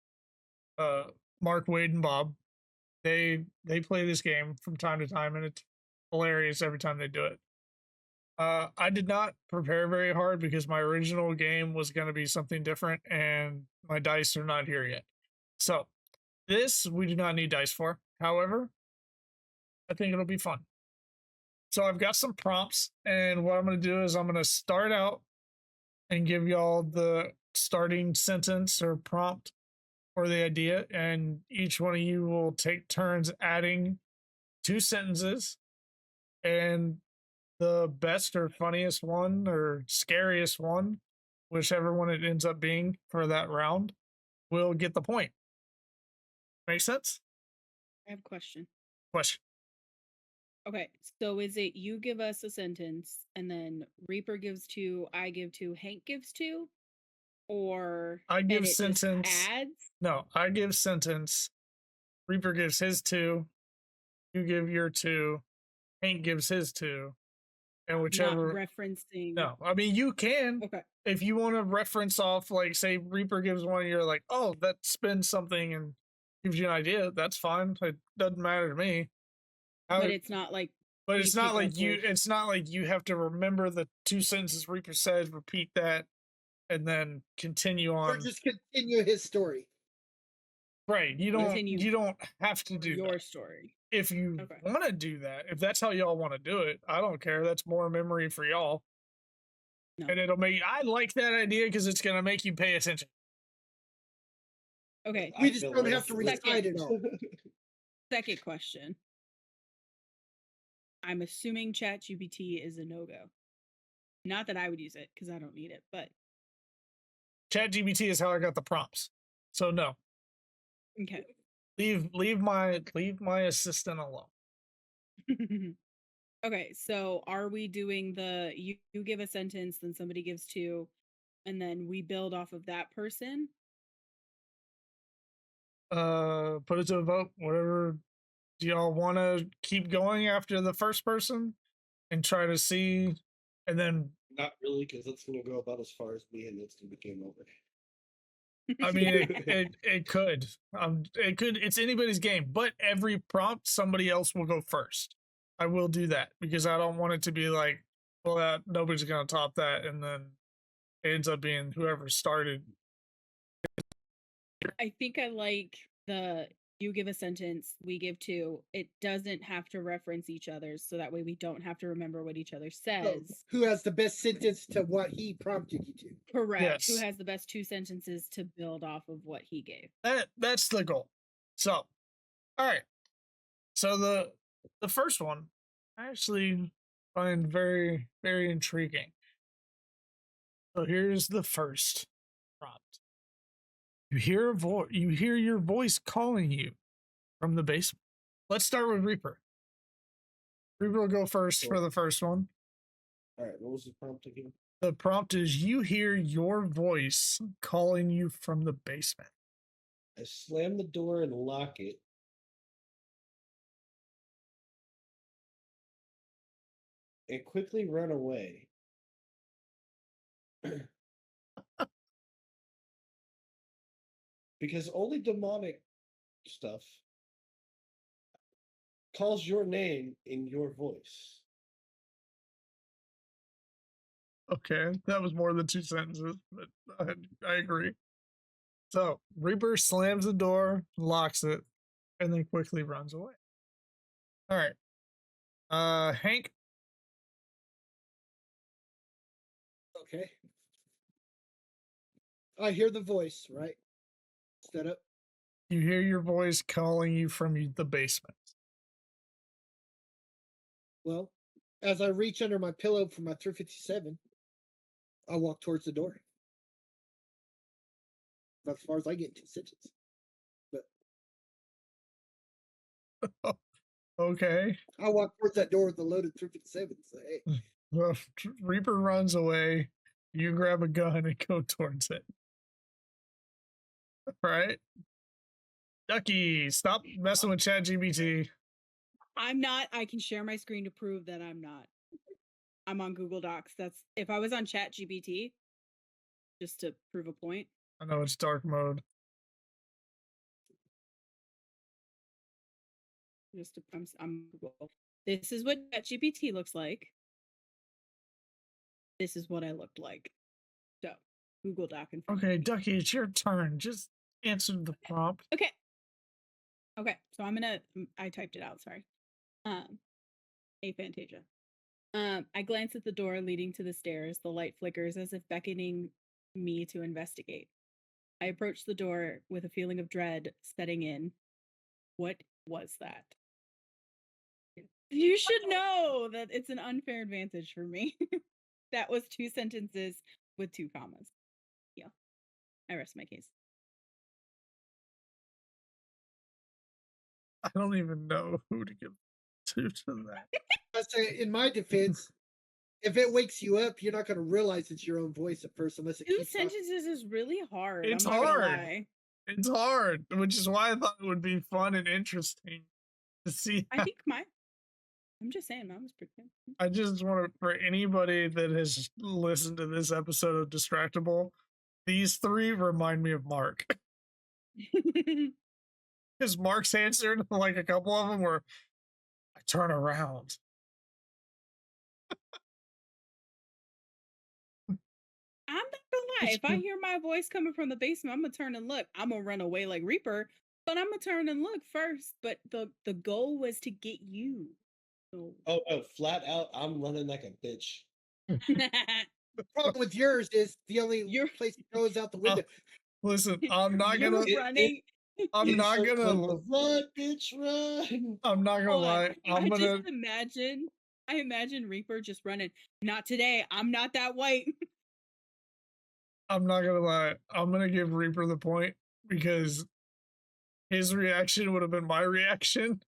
Mark, Wade, and Bob. They play this game from time to time, and it's hilarious every time they do it. I did not prepare very hard because my original game was going to be something different, and my dice are not here yet. So this we do not need dice for. However, I think it'll be fun. So I've got some prompts, and what I'm going to do is I'm going to start out and give y'all the starting sentence or prompt or the idea, and each one of you will take turns adding 2 sentences, and the best or funniest one or scariest one, whichever one it ends up being for that round, will get the point. Make sense? I have a question. Question. Okay, so is it you give us a sentence and then Reaper gives 2, I give 2, Hank gives 2? Or I give and it just sentence. adds? No, I give sentence. Reaper gives his 2. You give your 2. Hank gives his 2. And whichever. Not referencing. No, I mean, you can. Okay. If you want to reference off, like, say, Reaper gives one, you're like, oh, that spins something and gives you an idea. That's fine. It doesn't matter to me. But it's not like. But it's not like you. buzzwords. It's not like you have to remember the 2 sentences Reaper says, repeat that, and then continue Or on. just continue his story. Right. You don't. Continue You don't have to do your that. story. If you Okay. want to do that, if that's how y'all want to do it, I don't care. That's more memory for y'all. No. And it'll make. I like that idea because it's gonna make you pay attention. Okay. We just don't have to Second. recite it all. Second question. I'm assuming ChatGPT is a no-go. Not that I would use it because I don't need it, but ChatGPT is how I got the prompts. So no, okay. leave my assistant alone. Okay, so are we doing the you give a sentence, then somebody gives 2, and then we build off of that person? Put it to a vote. Whatever. Do y'all want to keep going after the first person and try to see, and then Not really, because it's going to go about as far as me and it's going to be game over. I mean it could it's anybody's game, but every prompt somebody else will go first. I will do that because I don't want it to be like, well, that nobody's gonna top that, and then it ends up being whoever started. I think I like the you give a sentence, we give 2. It doesn't have to reference each other's, so that way we don't have to remember what each other So, says. who has the best sentence to what he prompted you to? Correct. Who Yes. has the best 2 sentences to build off of what he gave? That's the goal. So, all right. So the first one I actually find very, very intriguing. So here's the first prompt. You hear your voice calling you from the basement. Let's start with Reaper. Reaper will go first for the first one. All right, what was the prompt again? The prompt is you hear your voice calling you from the basement. I slam the door and lock it. And quickly run away. Because only demonic stuff calls your name in your voice. Okay, that was more than 2 sentences, but I agree. So Reaper slams the door, locks it, and then quickly runs away. All right. Hank. Okay. I hear the voice, right? Set up. You hear your voice calling you from the basement. Well, as I reach under my pillow for my 357, I walk towards the door. That's as far as I get in 2 sentences. But Okay. I walk towards that door with the loaded 357. So, hey, Well, Reaper runs away. You grab a gun and go towards it. All right. Ducky, stop messing with ChatGPT. I'm not. I can share my screen to prove that I'm not. I'm on Google Docs. That's if I was on ChatGPT, just to prove a point. I know it's dark mode. Just to, I'm Google. This is what ChatGPT looks like. This is what I looked like. So Google Doc and Okay, Ducky, it's your turn. Just answer the prompt. Okay. Okay, so I'm gonna. I typed it out. Sorry. Aphantasia. I glance at the door leading to the stairs. The light flickers as if beckoning me to investigate. I approach the door with a feeling of dread setting in. What was that? You should know that it's an unfair advantage for me. That was 2 sentences with 2 commas. Yeah. I rest my case. I don't even know who to give to that. I say, in my defense, if it wakes you up, you're not going to realize it's your own voice at first unless it 2 keeps talking. sentences is really hard. It's I'm not gonna hard. lie. It's hard, which is why I thought it would be fun and interesting to see. I think I'm just saying, mine was pretty good. I just want to, for anybody that has listened to this episode of Distractable, these three remind me of Mark. Because Mark's answered, like a couple of them were, I turn around. I'm not gonna lie. If I hear my voice coming from the basement, I'm gonna turn and look. I'm gonna run away like Reaper, but I'm gonna turn and look first. But the goal was to get you. So. Oh, flat out, I'm running like a bitch. The problem with yours is the only place it goes out the window. Listen, I'm not gonna. Running. I'm not gonna run, bitch, run. I'm not gonna lie. I'm gonna just imagine. I imagine Reaper just running. Not today. I'm not that white. I'm not gonna lie. I'm gonna give Reaper the point because his reaction would have been my reaction.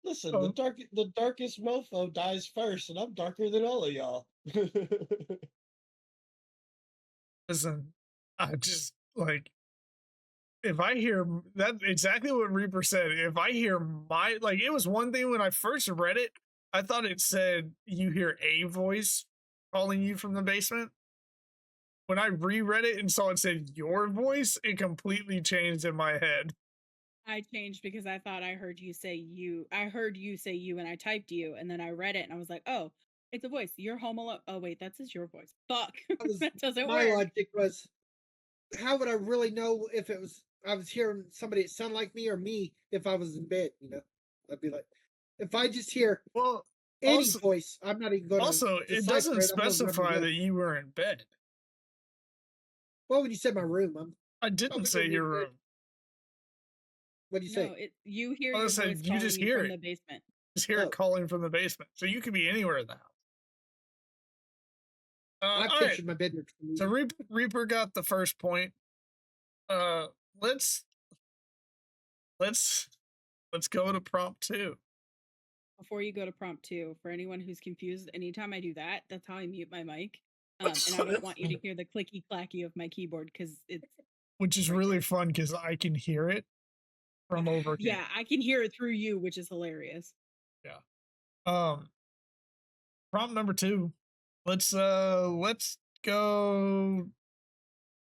Listen, the darkest mofo dies first, and I'm darker than all of y'all. Listen, I just like if I hear that exactly what Reaper said. If I hear it was one thing when I first read it, I thought it said you hear a voice calling you from the basement. When I reread it and saw it said your voice, it completely changed in my head. I changed because I thought I heard you say you. I heard you say you and I typed you and then I read it and I was like, oh, it's a voice. You're home alone. Oh, wait, that's your voice. Fuck. That doesn't my work. logic was, how would I really know if I was hearing somebody that sounded like me or me if I was in bed, I'd be like, if I just hear any voice, I'm not even going to. Also, it doesn't specify that you were in bed. Well, when you said my room, I didn't say your room. What do you say? You hear your voice you just hear from it. the basement. Just hear it calling from the basement. So you could be anywhere in the house. I pictured my bedroom. So Reaper got the first point. Let's go to prompt 2. Before you go to prompt 2, for anyone who's confused, anytime I do that, that's how I mute my mic. And I don't want you to hear the clicky clacky of my keyboard because it's which is really fun because I can hear it from over here. Yeah, I can hear it through you, which is hilarious. Yeah. Prompt number 2. Let's go.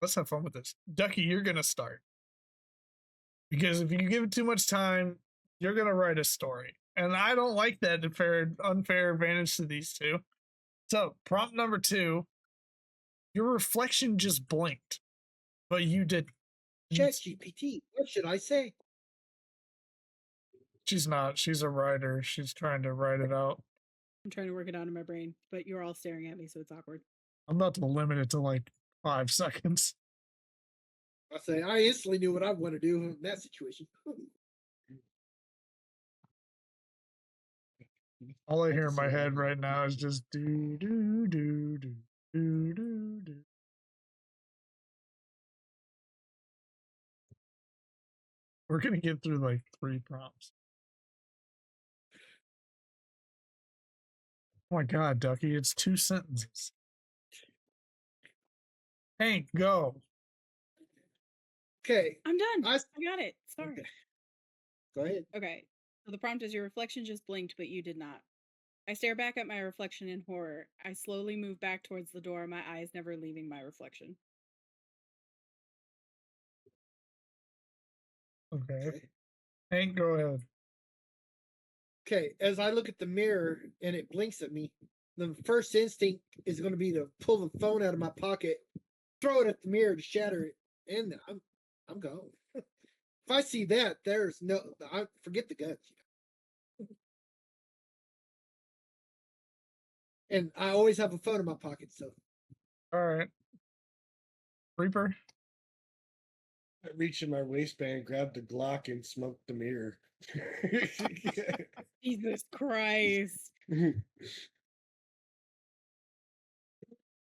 Let's have fun with this. Ducky, you're gonna start. Because if you give it too much time, you're gonna write a story. And I don't like that unfair advantage to these two. So, prompt number 2, your reflection just blinked, but you did. ChatGPT, what should I say? She's not. She's a writer. She's trying to write it out. I'm trying to work it out in my brain, but you're all staring at me, so it's awkward. I'm about to limit it to like 5 seconds. I instantly knew what I want to do in that situation. All I hear in my head right now is just do do do do do do do. We're gonna get through like 3 prompts. Oh my god, Ducky, it's 2 sentences. Hank, go. Okay. I'm done. I got it. Sorry. Okay. Go ahead. Okay. So the prompt is your reflection just blinked, but you did not. I stare back at my reflection in horror. I slowly move back towards the door, my eyes never leaving my reflection. Okay. Hank, go ahead. Okay, as I look at the mirror and it blinks at me, the first instinct is going to be to pull the phone out of my pocket, throw it at the mirror to shatter it, and I'm gone. If I see that, I forget the guns. And I always have a phone in my pocket, so. All right. Reaper? I reached in my waistband, grabbed the Glock, and smoked the mirror. Jesus Christ.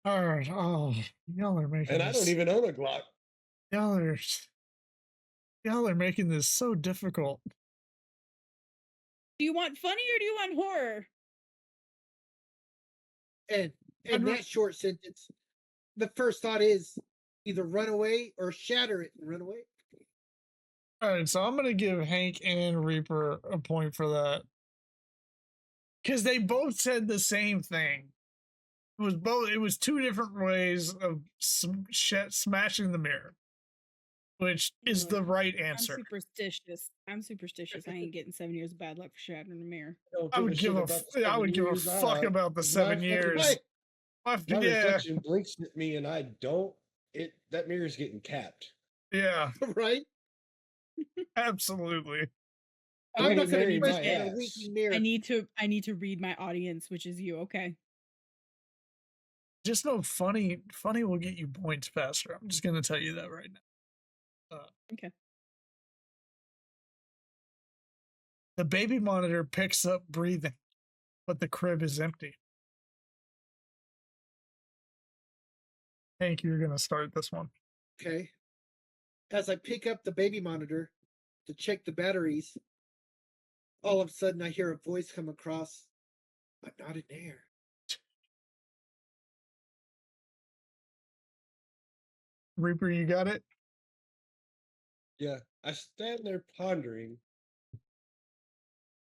All right. Oh, y'all are making and I don't even own a Glock. Y'all are making this so difficult. Do you want funny or do you want horror? And in that short sentence, the first thought is either run away or shatter it and run away. All right, so I'm gonna give Hank and Reaper a point for that because they both said the same thing. It was two different ways of smashing the mirror, which is the right I'm answer. superstitious. I ain't getting 7 years of bad luck for shattering a mirror. I would give a fuck about the 7 years. My Yeah, reflection blinks at me, and I don't. That mirror's getting capped. yeah, Right? absolutely. I'm Ain't not going Mary to my question a ass. winking mirror. I need to read my audience, which is you. Okay. Just know funny will get you points faster. I'm just gonna tell you that right now. Okay. The baby monitor picks up breathing, but the crib is empty. Hank, you're gonna start this one. Okay. As I pick up the baby monitor to check the batteries, all of a sudden I hear a voice come across. I'm not in there. Reaper, you got it? Yeah, I stand there pondering.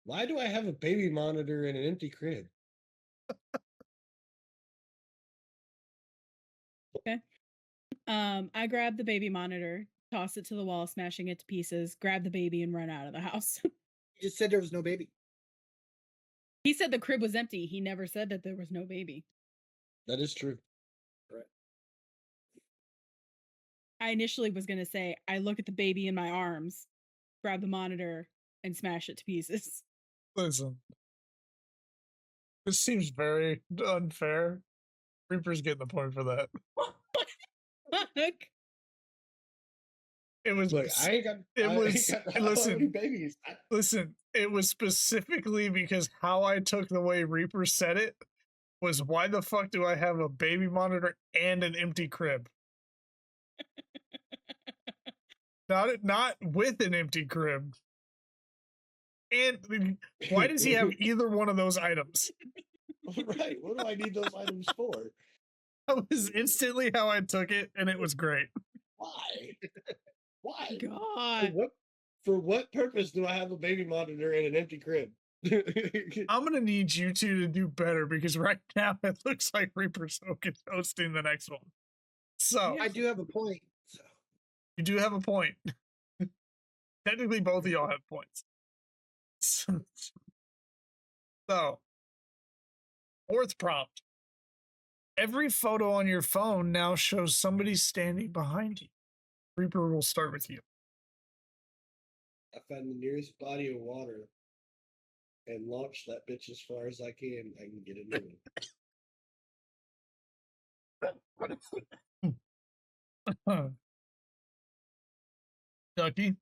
Why do I have a baby monitor in an empty crib? Okay. I grab the baby monitor, toss it to the wall, smashing it to pieces, grab the baby, and run out of the house. You just said there was no baby. He said the crib was empty. He never said that there was no baby. That is true. I initially was going to say, I look at the baby in my arms, grab the monitor, and smash it to pieces. Listen, this seems very unfair. Reaper's getting the point for that. Fuck. It was. Look, I ain't got. Listen, babies. listen. It was specifically because how I took the way Reaper said it was, why the fuck do I have a baby monitor and an empty crib? Not with an empty crib. And why does he have either one of those items? Right. What do I need those items for? That was instantly how I took it, and it was great. Why? Why? God. For what purpose do I have a baby monitor in an empty crib? I'm gonna need you two to do better because right now it looks like Reaper's hosting the next one. So I do have a point. So. You do have a point. Technically, both of y'all have points. So, fourth prompt. Every photo on your phone now shows somebody standing behind you. Reaper will start with you. I find the nearest body of water and launch that bitch as far as I can. I can get a new one. Ducky?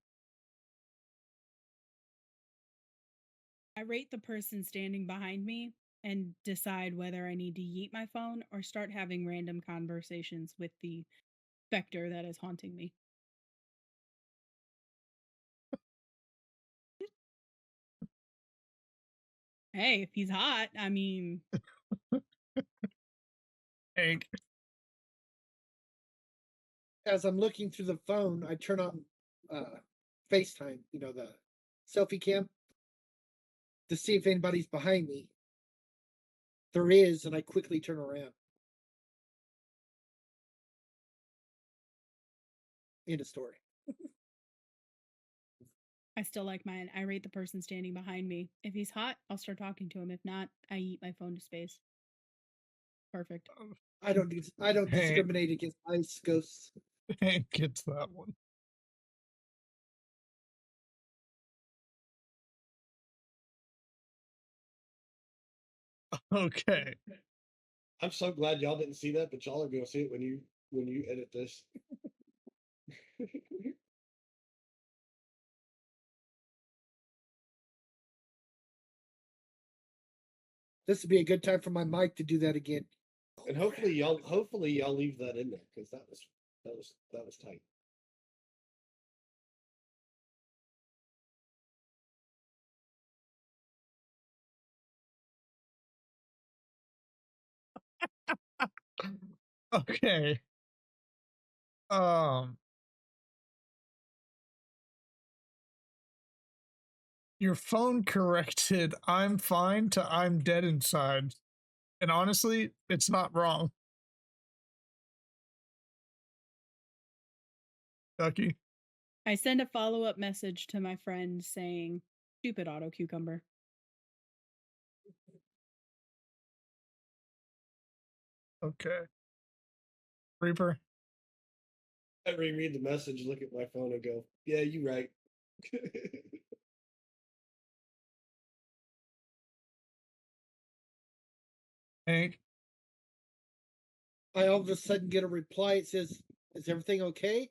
I rate the person standing behind me and decide whether I need to yeet my phone or start having random conversations with the specter that is haunting me. Hey, if he's hot, I mean. Hank. As I'm looking through the phone, I turn on FaceTime, the selfie cam, to see if anybody's behind me. There is, and I quickly turn around. End of story. I still like mine. I rate the person standing behind me. If he's hot, I'll start talking to him. If not, I eat my phone to space. Perfect. I don't discriminate against ice ghosts. Hank gets that one. Okay. I'm so glad y'all didn't see that, but y'all are gonna see it when you edit this. This would be a good time for my mic to do that again. And hopefully y'all leave that in there because that was tight. Okay. your phone corrected "I'm fine" to "I'm dead inside," and honestly, it's not wrong. Ducky. I send a follow-up message to my friend saying, "Stupid auto cucumber." Okay. Reaper. I reread the message, look at my phone, and go, "Yeah, you right." Hank. I all of a sudden get a reply. It says, "Is everything okay?"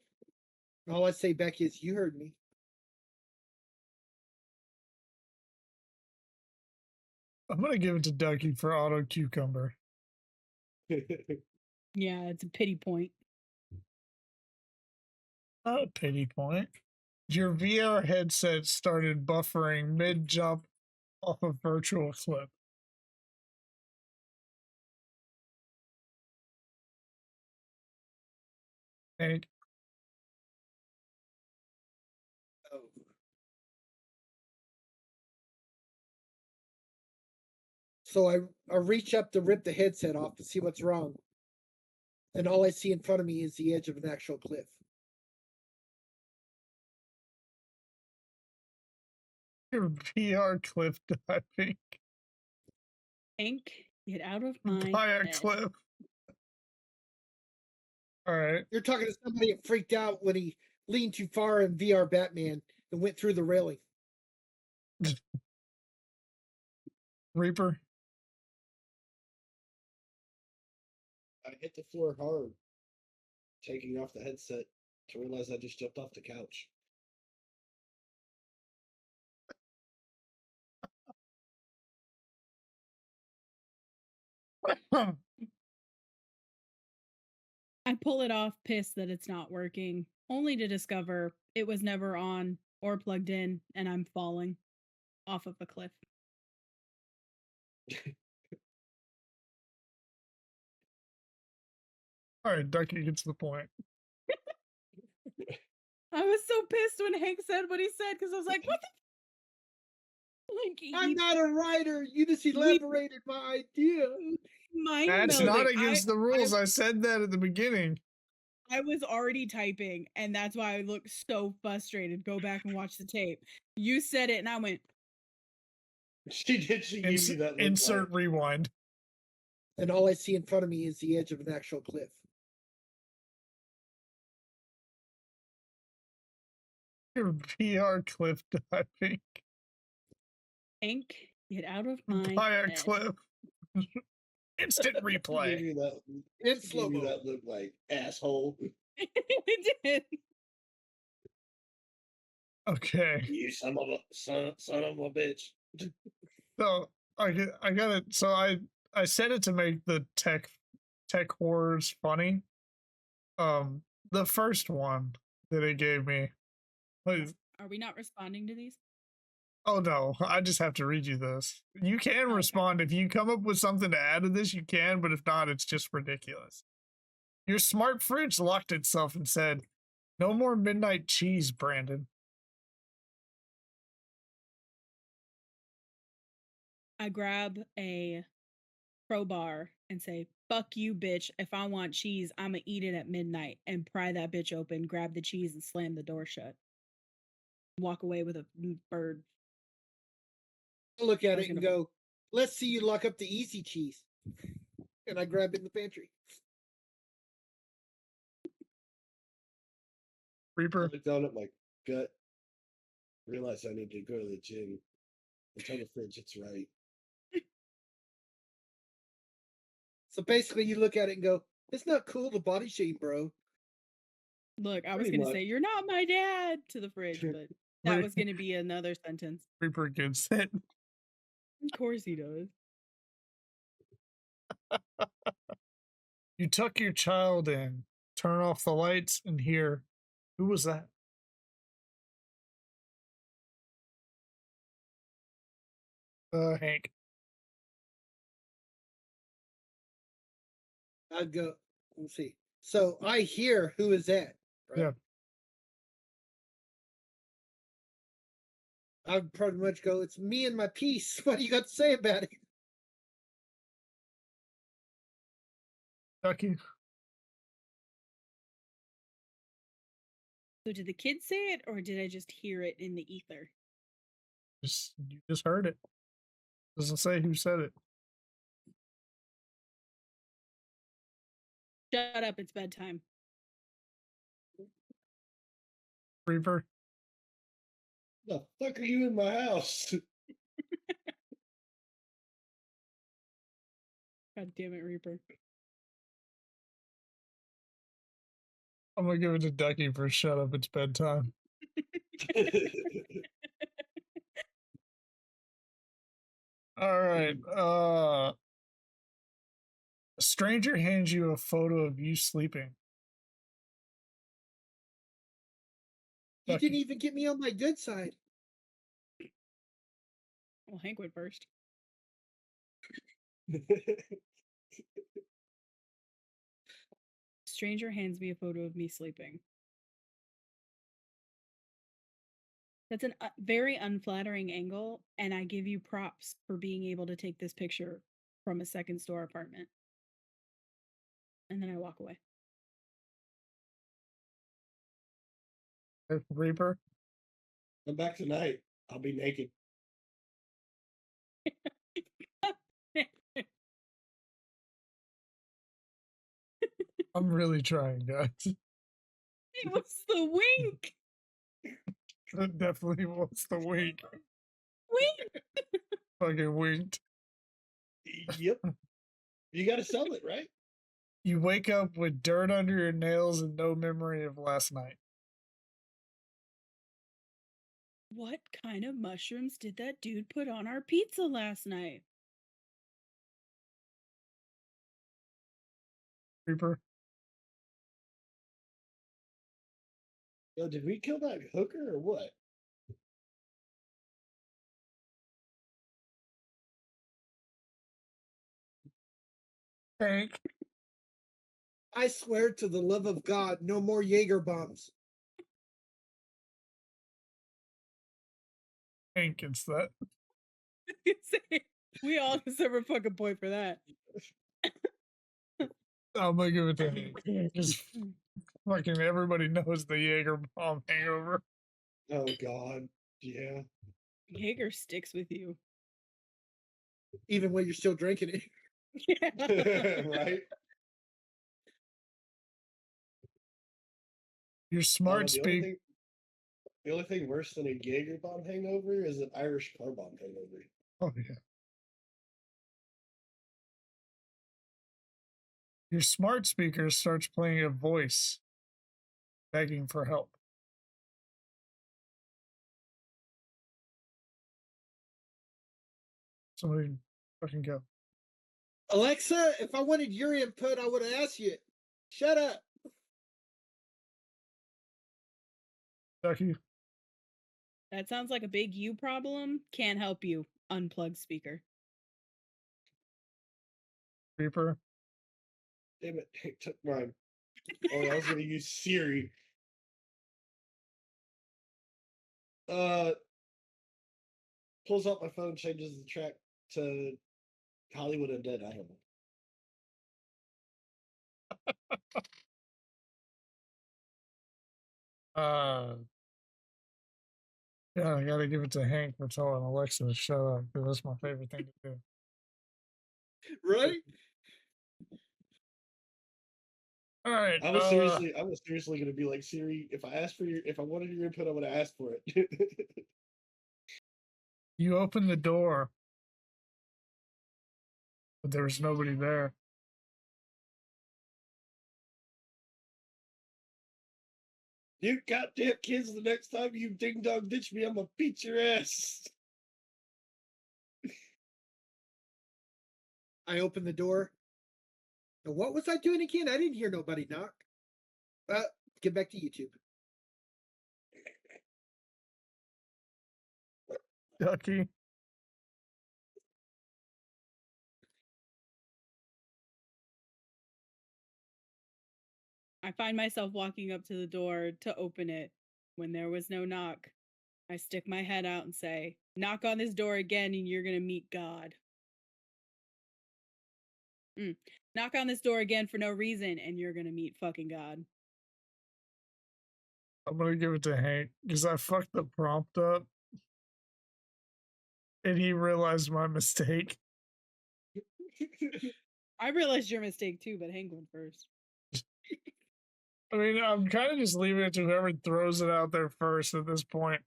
And all I say back is, "You heard me." I'm gonna give it to Ducky for auto cucumber. Yeah, it's a pity point. Not a pity point. Your VR headset started buffering mid jump off a virtual clip. Hank. Oh. So I reach up to rip the headset off to see what's wrong. And all I see in front of me is the edge of an actual cliff. Your VR cliff diving Hank, get out of my by a head. cliff. All right. You're talking to somebody that freaked out when he leaned too far in VR Batman and went through the railing. Reaper. I hit the floor hard, taking off the headset to realize I just jumped off the couch. I pull it off, pissed that it's not working, only to discover it was never on or plugged in, and I'm falling off of a cliff. All right, Ducky gets the point. I was so pissed when Hank said what he said because I was like, what the? Like, I'm not a writer. You just elaborated my idea. mind That's melding. not against the rules. I said that at the beginning. I was already typing, and that's why I looked so frustrated. Go back and watch the tape. You said it, and I went. She did. She gave you that look. Insert rewind. And all I see in front of me is the edge of an actual cliff. Your VR cliff diving Hank, get out of my by a head. cliff. Instant She gave replay. you that. In She slow gave you mo. that look like asshole. It did. Okay. You son of a bitch. So I got it. So I set it to make the tech horrors funny. The first one that it gave me. Are we not responding to these? Oh no, I just have to read you this. You can Okay. respond if you come up with something to add to this. You can, but if not, it's just ridiculous. Your smart fridge locked itself and said, "No more midnight cheese, Brandon." I grab a crowbar and say, "Fuck you, bitch. If I want cheese, I'ma eat it at midnight," and pry that bitch open, grab the cheese, and slam the door shut. Walk away with a bird. I look at it and go, "Let's see you lock up the easy cheese." And I grab it in the pantry. Reaper. I look down at my gut, realize I need to go to the gym, and tell the fridge it's right. So basically, you look at it and go, "It's not cool to body shame, bro." Look, I was Pretty gonna much. say, "You're not my dad" to the fridge, but that was gonna be another sentence. Reaper gets it. Of course he does. You tuck your child in, turn off the lights, and hear, "Who was that?" Hank. I'd go, let's see. So I hear, "Who is that?" Right? Yeah. I'd pretty much go, it's me and my piece. What do you got to say about it? Ducky. So did the kids say it, or did I just hear it in the ether? You just heard it. Doesn't say who said it. Shut up, it's bedtime. Reaper. The fuck are you in my house? God damn it, Reaper. I'm gonna give it to Ducky for shut up, it's bedtime. All right. A stranger hands you a photo of you sleeping. You Ducky. didn't even get me on my good side. Well, Hank went first. Stranger hands me a photo of me sleeping. That's a very unflattering angle, and I give you props for being able to take this picture from a second store apartment. And then I walk away. Reaper. Come back tonight. I'll be naked. I'm really trying, guys. It was the wink. That definitely was the wink. Wink. Fucking winked. Yep. You got to sell it, right? You wake up with dirt under your nails and no memory of last night. What kind of mushrooms did that dude put on our pizza last night? Reaper. Yo, did we kill that hooker or what? Hank. I swear to the love of God, no more Jaeger bombs. Hank gets that. We all deserve a fucking point for that. I'm gonna give it to Hank. Just fucking everybody knows the Jaeger bomb hangover. Oh God, yeah. Jaeger sticks with you. Even when you're still drinking it. Right? Your smart speak. The only thing worse than a Jaeger bomb hangover is an Irish car bomb hangover. Oh yeah. Your smart speaker starts playing a voice begging for help. Somebody fucking go. Alexa, if I wanted your input, I would have asked you. Shut up. Ducky. That sounds like a big you problem. Can't help you. Unplug speaker. Reaper. Damn it, it took mine. Oh, I was gonna use Siri. Pulls out my phone, changes the track to Hollywood Undead. I don't know. Yeah, I gotta give it to Hank for telling Alexa to shut up, because that's my favorite thing to do. Right? All right. I was seriously gonna be like, Siri, if I wanted your input, I would have asked for it. You open the door, but there was nobody there. You goddamn kids, the next time you ding dong ditch me, I'm gonna beat your ass. I opened the door. And what was I doing again? I didn't hear nobody knock. Get back to YouTube. Ducky. I find myself walking up to the door to open it when there was no knock. I stick my head out and say, knock on this door again and you're going to meet God. Knock on this door again for no reason and you're going to meet fucking God. I'm going to give it to Hank because I fucked the prompt up and he realized my mistake. I realized your mistake too, but Hank went first. I mean, I'm kind of just leaving it to whoever throws it out there first at this point.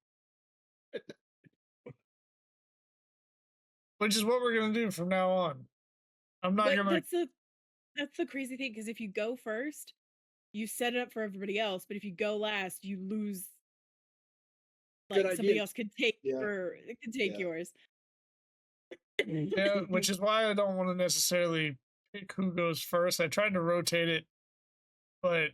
Which is what we're going to do from now on. I'm not going to... That's the crazy thing, because if you go first, you set it up for everybody else, but if you go last, you lose. Like, somebody else could take yours. Yeah, which is why I don't want to necessarily pick who goes first. I tried to rotate it, but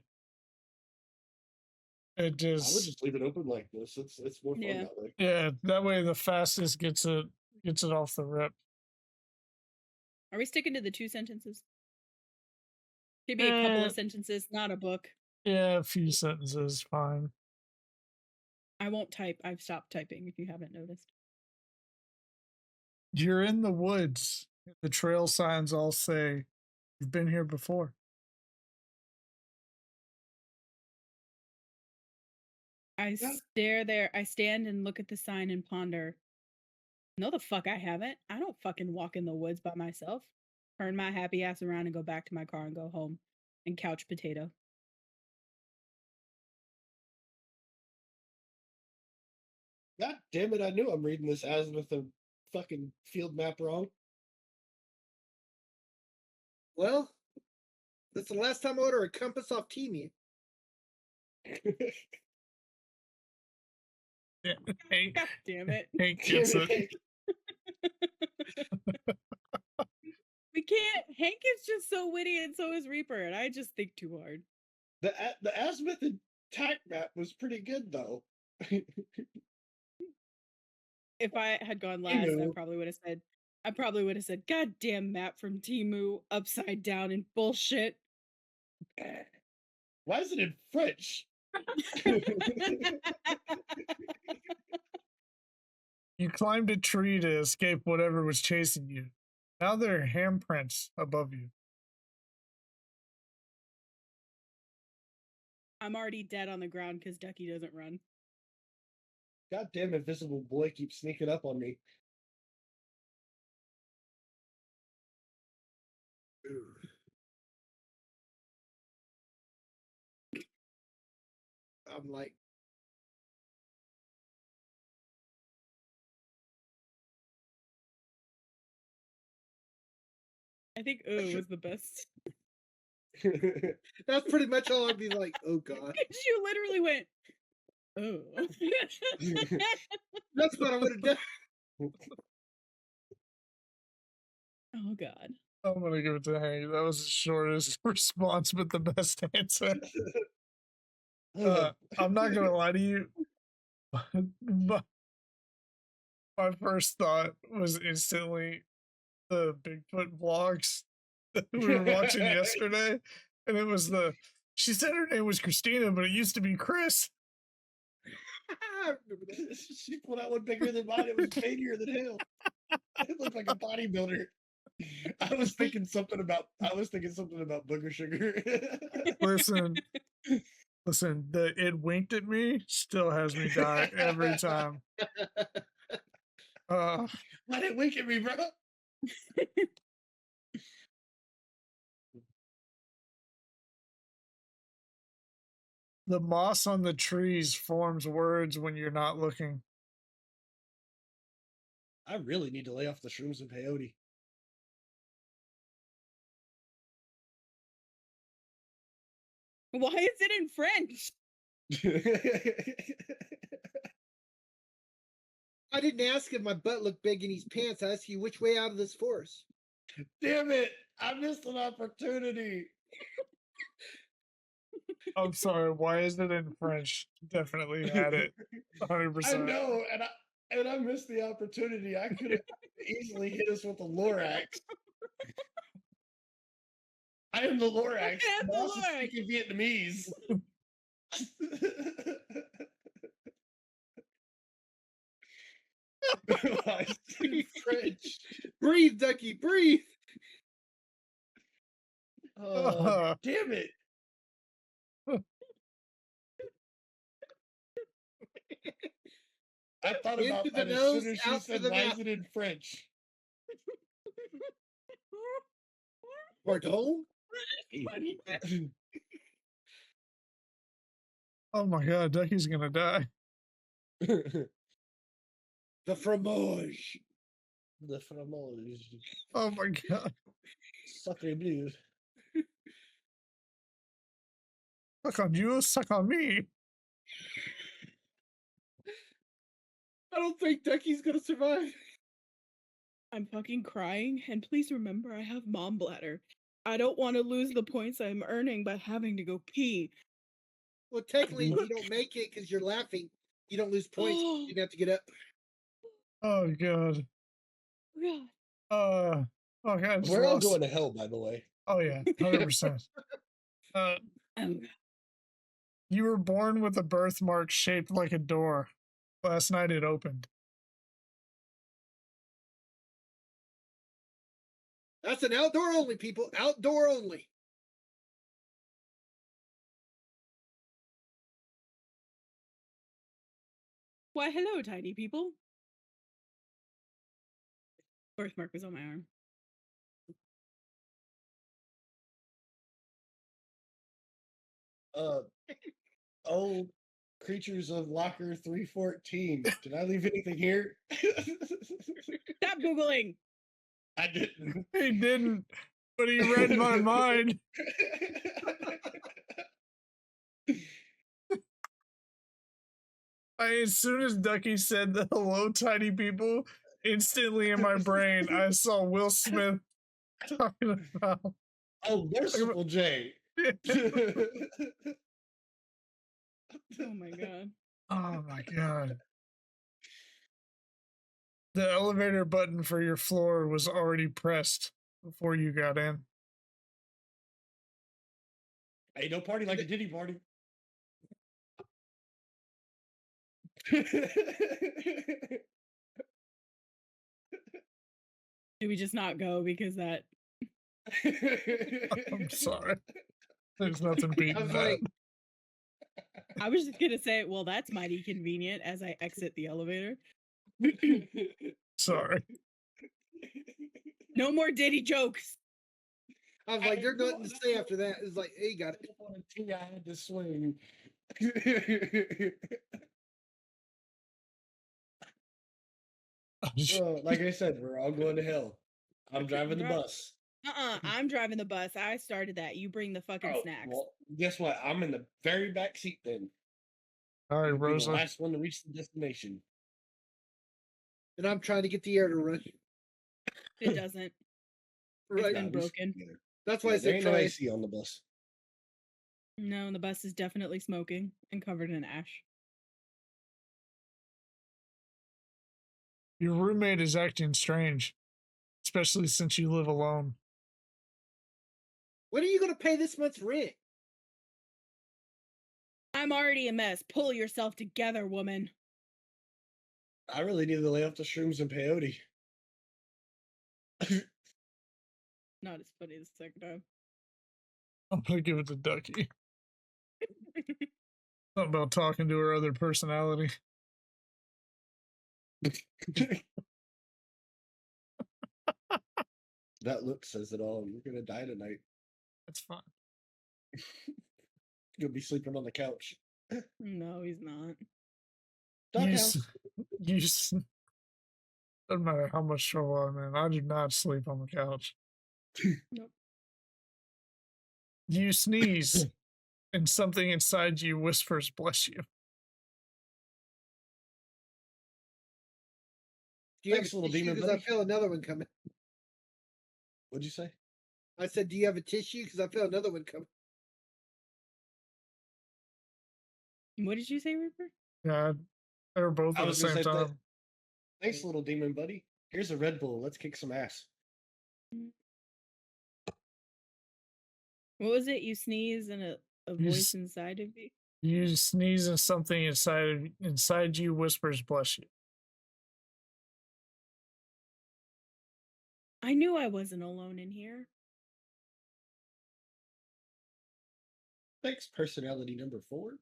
it just... I would just leave it open like this. It's more fun that way. Yeah, that way the fastest gets it off the rip. Are we sticking to the 2 sentences? Could be a couple of sentences, not a book. Yeah, a few sentences, fine. I won't type. I've stopped typing, if you haven't noticed. You're in the woods. The trail signs all say, you've been here before. I stare there. I stand and look at the sign and ponder. No, the fuck I haven't. I don't fucking walk in the woods by myself. Turn my happy ass around and go back to my car and go home and couch potato. God damn it, I knew I'm reading this as with a fucking field map wrong. Well, that's the last time I order a compass off Teamy. Yeah, Hank, God damn it. Hank gets it. We can't. Hank is just so witty and so is Reaper, and I just think too hard. The azimuth and tack map was pretty good though. If I had gone last, I probably would have said, God damn map from Temu, upside down and bullshit. Why is it in French? You climbed a tree to escape whatever was chasing you. Now there are handprints above you. I'm already dead on the ground because Ducky doesn't run. Goddamn invisible boy keeps sneaking up on me. I'm like, I think ooh was the best. that's pretty much all I'd be like, oh god. You literally went, oh. That's what I would have done. Oh god. I'm gonna give it to Hank. That was the shortest response, but the best answer. I'm not gonna lie to you. My first thought was instantly the Bigfoot vlogs that we were watching yesterday, and it was she said her name was Christina, but it used to be Chris. She pulled out one bigger than mine. It was veinier than hell. It looked like a bodybuilder. I was thinking something about booger sugar. Listen, it winked at me still has me die every time. Why did it wink at me, bro? The moss on the trees forms words when you're not looking. I really need to lay off the shrooms and peyote. Why is it in French? I didn't ask if my butt looked big in these pants. I asked you which way out of this forest. Damn it! I missed an opportunity. I'm sorry. Why is it in French? Definitely had it. 100%. I know, and I missed the opportunity. I could have easily hit us with a Lorax. I am the Lorax. I'm the Boss is Lorax. speaking Vietnamese. I speak French. Breathe, Ducky, breathe. Oh, damn it. I thought about Into the that as nose, soon as she out through said, the why mouth. is it in French? Pardon? Oh my god, Ducky's gonna die. The fromage. The fromage. Oh my god. Sacre bleu. Suck on you, suck on me. I don't think Ducky's gonna survive. I'm fucking crying, and please remember I have mom bladder. I don't want to lose the points I'm earning by having to go pee. Well, technically, if you don't make it because you're laughing, you don't lose points. You didn't have to get up. Oh god. God. Oh god, I just We're all lost. going to hell, by the way. Oh yeah, 100%. Oh, You were born with a birthmark shaped like a door. Last night it opened. That's an outdoor only, people. Outdoor only. why, hello, tiny people. Birthmark was on my arm. Oh, creatures of locker 314. Did I leave anything here? Stop Googling! I didn't. He didn't, but he read my mind. As soon as Ducky said the hello, tiny people, instantly in my brain, I saw Will Smith talking about. Oh, merciful J. Oh my god. Oh my god. The elevator button for your floor was already pressed before you got in. Ain't no party like a Diddy party. Do we just not go because that... I'm sorry. There's nothing I beating was that. like, I was just gonna say, well, that's mighty convenient as I exit the elevator. Sorry. No more Diddy jokes. I was like, there's nothing to say after that. It's like, hey, got it. On a tee, I had to swing. Well, like I said, we're all going to hell. I'm driving the bus. I'm driving the bus. I started that. You bring the fucking snacks. Well, guess what? I'm in the very back seat then. All right, I'll be the Rosa. last one to reach the destination. And I'm trying to get the air to run. It doesn't. It's Right. been broken. That's why I There said ain't no try. AC on the bus. No, the bus is definitely smoking and covered in ash. Your roommate is acting strange, especially since you live alone. When are you going to pay this month's rent? I'm already a mess. Pull yourself together, woman. I really need to lay off the shrooms and peyote. Not as funny the second time. I'm gonna give it to Ducky. Something about talking to her other personality. That look says it all. You're gonna die tonight. That's fine. You'll be sleeping on the couch. No, he's not. Doghouse. Doesn't matter how much trouble I'm in. I do not sleep on the couch. Nope. You sneeze, and something inside you whispers, "Bless you." Do you Thanks, have a little tissue? demon Because I buddy. feel another one coming. What'd you say? I said, do you have a tissue? Because I feel another one coming. What did you say, Rupert? Yeah, they were both I at the was gonna same say time. Thanks, little demon buddy. Here's a Red Bull. Let's kick some ass. What was it? You sneeze and a You voice s- inside of you? You sneeze, and something inside you whispers, "Bless you." I knew I wasn't alone in here. Thanks, personality number 4.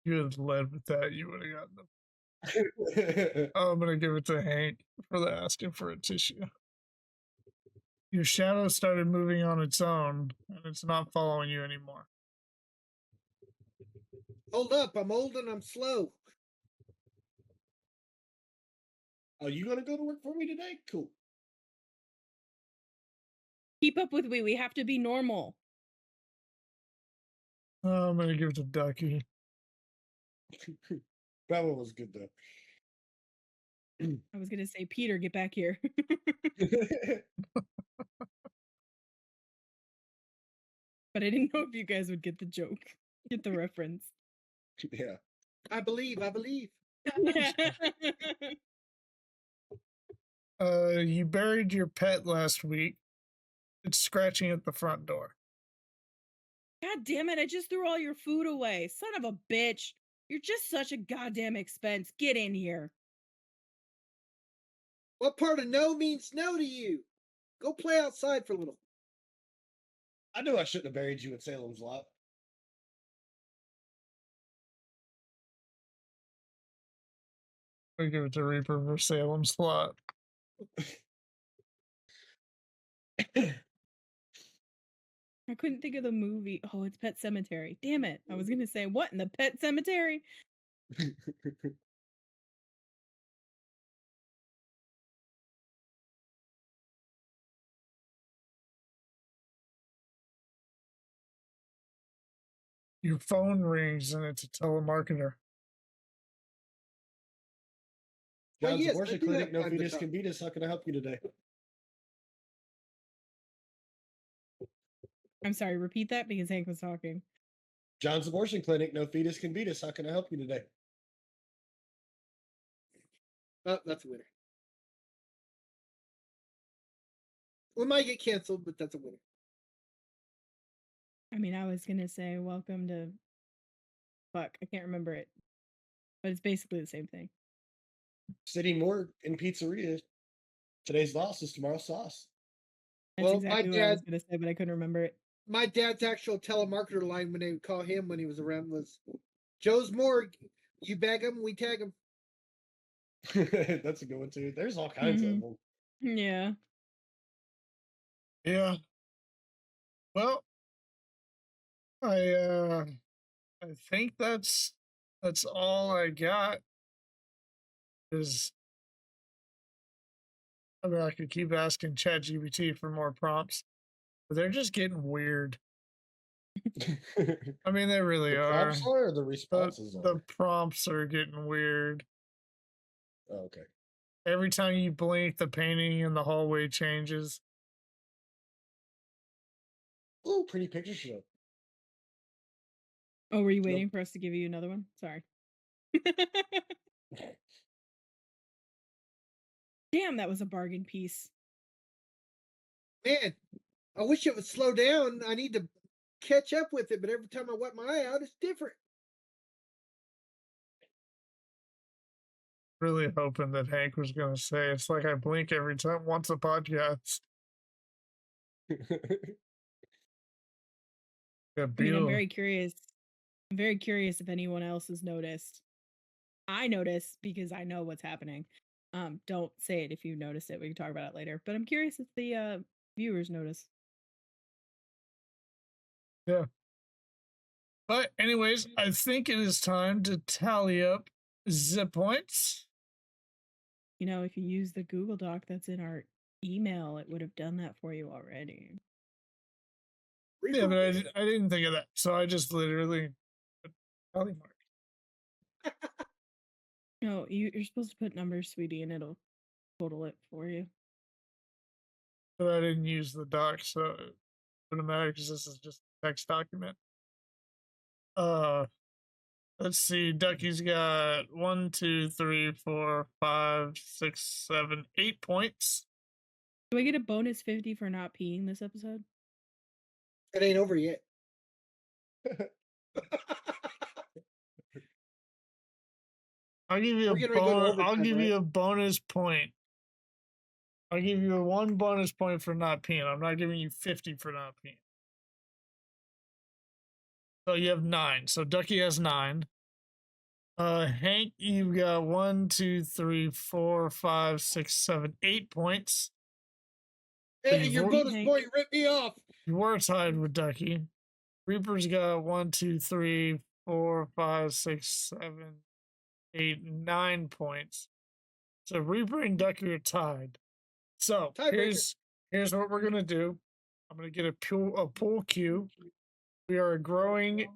You had led with that, you would have gotten them. I'm gonna give it to Hank for the asking for a tissue. Your shadow started moving on its own, and it's not following you anymore. Hold up, I'm old and I'm slow. Are you gonna go to work for me today? Cool. Keep up with me. We have to be normal. I'm gonna give it to Ducky. That one was good though. I was gonna say, Peter, get back here. But I didn't know if you guys would get the joke, get the reference. Yeah. I believe. You buried your pet last week. It's scratching at the front door. God damn it, I just threw all your food away. Son of a bitch. You're just such a goddamn expense. Get in here. What part of no means no to you? Go play outside for a little. I knew I shouldn't have buried you in Salem's Lot. We give it to Reaper for Salem's Lot. I couldn't think of the movie. Oh, it's Pet Cemetery. Damn it. I was gonna say, what in the Pet Cemetery? Your phone rings and it's a telemarketer. Well, John's yes, I abortion do clinic, have no time to fetus talk. can beat us. How can I help you today? I'm sorry, repeat that because Hank was talking. John's abortion clinic, no fetus can beat us. How can I help you today? Oh, that's a winner. We might get canceled, but that's a winner. I mean, I was gonna say, welcome to. Fuck, I can't remember it. But it's basically the same thing. City morgue in pizzeria. Today's loss is tomorrow's sauce. That's Well, exactly what I was gonna say, but I couldn't remember it. My dad's actual telemarketer line when they would call him when he was around was Joe's Morgue. You bag him, we tag him. That's a good one too. There's all kinds of them. Yeah. Yeah. Well, I think that's all I got. Is I mean, I could keep asking ChatGPT for more prompts, but they're just getting weird. I mean, they really The are. prompts are or the responses are? The prompts are getting weird. Oh, okay. Every time you blink, the painting in the hallway changes. Ooh, pretty picture show. Oh, were you waiting for us to give you another one? Sorry. Damn, that was a bargain piece. Man, I wish it would slow down. I need to catch up with it, but every time I wipe my eye out, it's different. Really hoping that Hank was going to say it's like I blink every time once a podcast. I mean, I'm very curious. I'm very curious if anyone else has noticed. I notice because I know what's happening. Don't say it if you notice it. We can talk about it later. But I'm curious if the viewers notice. Yeah. But anyways, I think it is time to tally up the points. You know, if you use the Google Doc that's in our email, it would have done that for you already. Yeah, but I didn't think of that. So I just literally put tally mark. No, you're supposed to put numbers, sweetie, and it'll total it for you. But I didn't use the doc, so it wouldn't matter because this is just a text document. Let's see. Ducky's got 1, 2, 3, 4, 5, 6, 7, 8 points. Do I get a bonus 50 for not peeing this episode? It ain't over yet. I'll give you We're getting ready to go to I'll overtime, give right? you a bonus point. I'll give you one bonus point for not peeing. I'm not giving you 50 for not peeing. So you have 9. So Ducky has 9. Hank, you got 1, 2, 3, 4, 5, 6, 7, 8 points. So Hey, your were, bonus Hank. point ripped me off. you were tied with Ducky. Reaper's got 1, 2, 3, 4, 5, 6, 7, 8, 9 points. So Reaper and Ducky are tied. So Tiebreaker. here's what we're gonna do. I'm gonna get a pool cue. We are a growing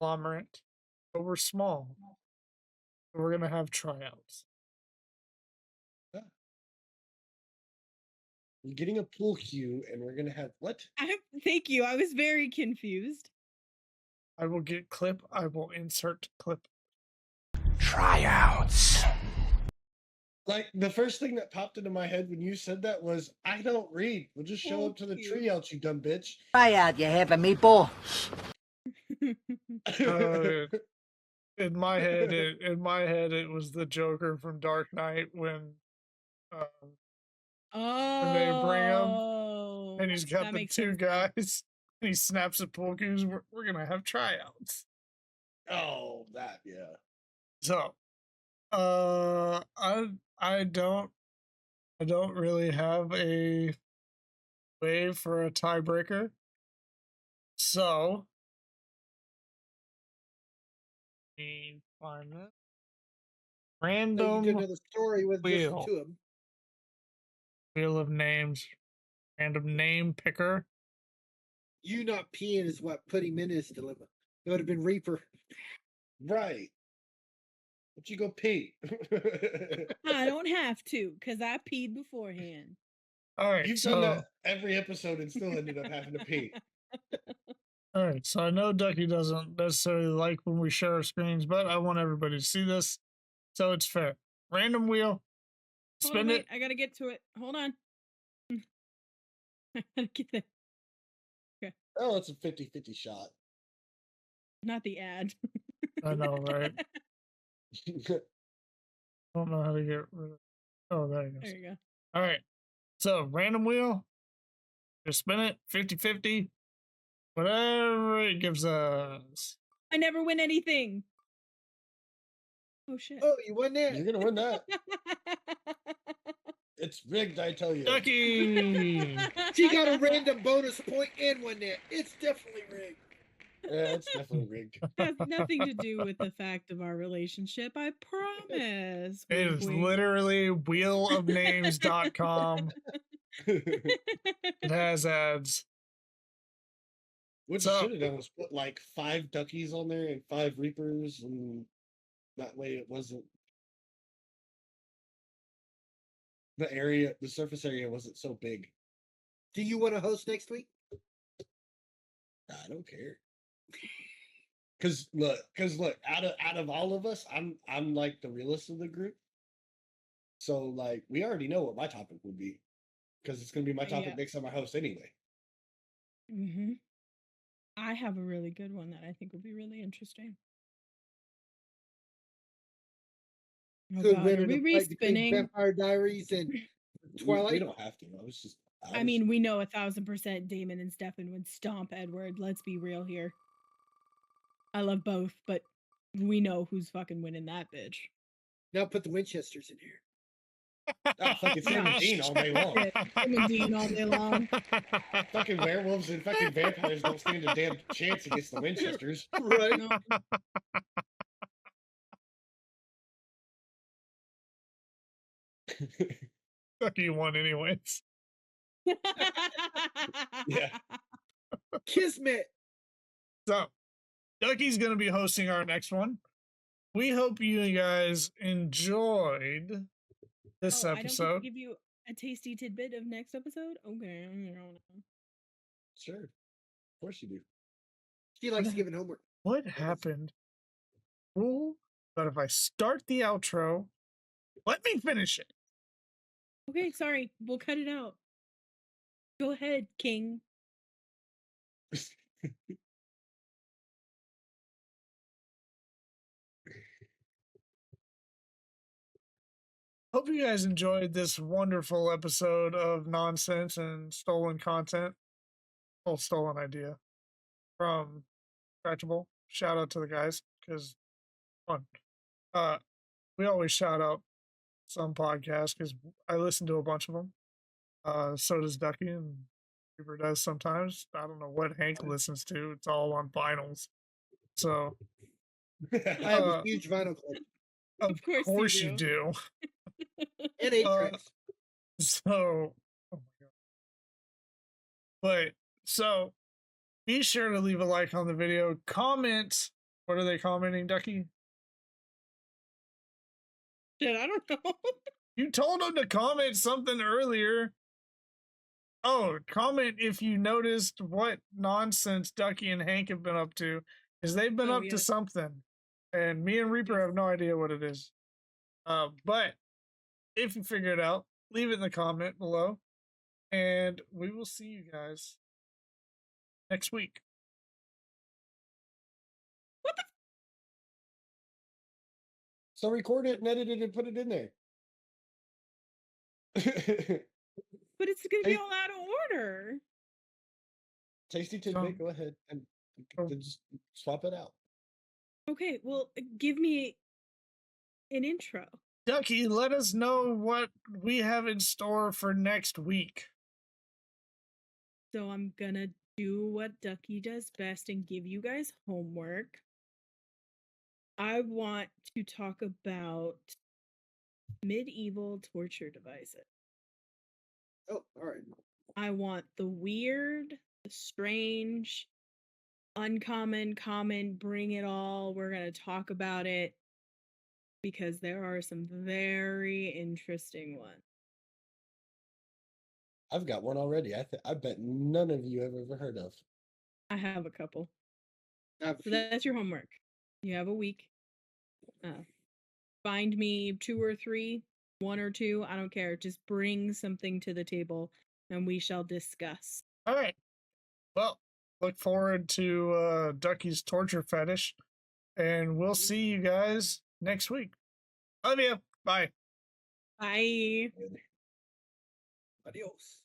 conglomerate, but we're small. So we're gonna have tryouts. We're getting a pool cue, and we're gonna have what? Thank you. I was very confused. I will get clip. I will insert clip. Tryouts. Like the first thing that popped into my head when you said that was, "I don't read. We'll just show up to the Thank you. tryouts, you dumb bitch." Tryout, you have a meatball. In my head, it was the Joker from Dark Knight when they bring him and he's got that the makes 2 sense. guys. And he snaps the pool cues. We're gonna have tryouts. Oh, that yeah. So, I don't really have a way for a tiebreaker. So, let me find it. So you Random do another story with just wheel. 2 of them. Wheel of names. Random name picker. You not peeing is what putting him in his dilemma. It would have been Reaper. Right. But you go pee. I don't have to because I peed beforehand. All right, You've done that every episode and still ended up having to pee. All right, so I know Ducky doesn't necessarily like when we share our screens, but I want everybody to see this, so it's fair. Random wheel. Hold on, Spin wait. it. I gotta get to it. Hold on. I gotta get there. Oh, it's a 50-50 shot. Not the ad. I know, right? I don't know how to get rid of. Oh, there it goes. There you go. All right, so random wheel. Just spin it 50-50. Whatever it gives us. I never win anything. Oh shit. Oh, you won that. You're gonna win that. It's rigged, I tell you. Ducky! She got a random bonus point and won that. It's definitely rigged. Yeah, it's definitely rigged. Has nothing to do with the fact of our relationship. I promise. It Wink, is wink. literally wheelofnames.com. It has ads. What you should have done was put like 5 duckies on there and 5 reapers, and that way it wasn't the surface area wasn't so big. Do you want to host next week? I don't care. Cause look, out of all of us, I'm like the realest of the group. So like we already know what my topic would be, because it's gonna be my topic Yeah. next time I host anyway. Mm-hmm. I have a really good one that I think would be really interesting. Oh Could God, win are in we a fight between respinning? Vampire Diaries and We Twilight. don't have to. I mean, we know 1000% Damon and Stefan would stomp Edward. Let's be real here. I love both, but we know who's fucking winning that bitch. Now put the Winchesters in here. Oh, fucking Sam and Dean all day long. Shit, Sam and Dean all day long. Fucking werewolves and fucking vampires don't stand a damn chance against the Winchesters. Right. No. Ducky won anyways. Yeah. Kismet. So, Ducky's going to be hosting our next one. We hope you guys enjoyed this Oh, I don't get to episode. give you a tasty tidbit of next episode? Okay. Sure. Of course you do. She likes giving homework. What happened? Rule, but if I start the outro, let me finish it. Okay, sorry. We'll cut it out. Go ahead, King. Hope you guys enjoyed this wonderful episode of nonsense and stolen content. Well, stolen idea from Scratchable. Shout out to the guys because fun. We always shout out some podcasts because I listen to a bunch of them. So does Ducky and Reaper does sometimes. I don't know what Hank listens to. It's all on vinyls. So I have a huge vinyl collection of course course you you do. and 8 tracks. So, oh my god. But so be sure to leave a like on the video. Comment. What are they commenting, Ducky? Shit, I don't know. You told them to comment something earlier. Oh, comment if you noticed what nonsense Ducky and Hank have been up to, because they've been up to yes. something, and me and Reaper have no idea what it is. But if you figure it out, leave it in the comment below, and we will see you guys next week. So record it and edit it and put it in there. But it's gonna be Hey. all out of order. Tasty tidbit, go ahead and just swap it out. Okay, well, give me an intro. Ducky, let us know what we have in store for next week. So I'm gonna do what Ducky does best and give you guys homework. I want to talk about medieval torture devices. Oh, all right. I want the weird, the strange, uncommon, common, bring it all. We're going to talk about it because there are some very interesting ones. I've got one already. I bet none of you have ever heard of. I have a couple. I have a So few. that's your homework. You have a week. Find me 2 or 3, 1 or 2, I don't care. Just bring something to the table and we shall discuss. All right. Well, look forward to Ducky's torture fetish, and we'll see you guys next week. Love you. Bye. Bye. Adios.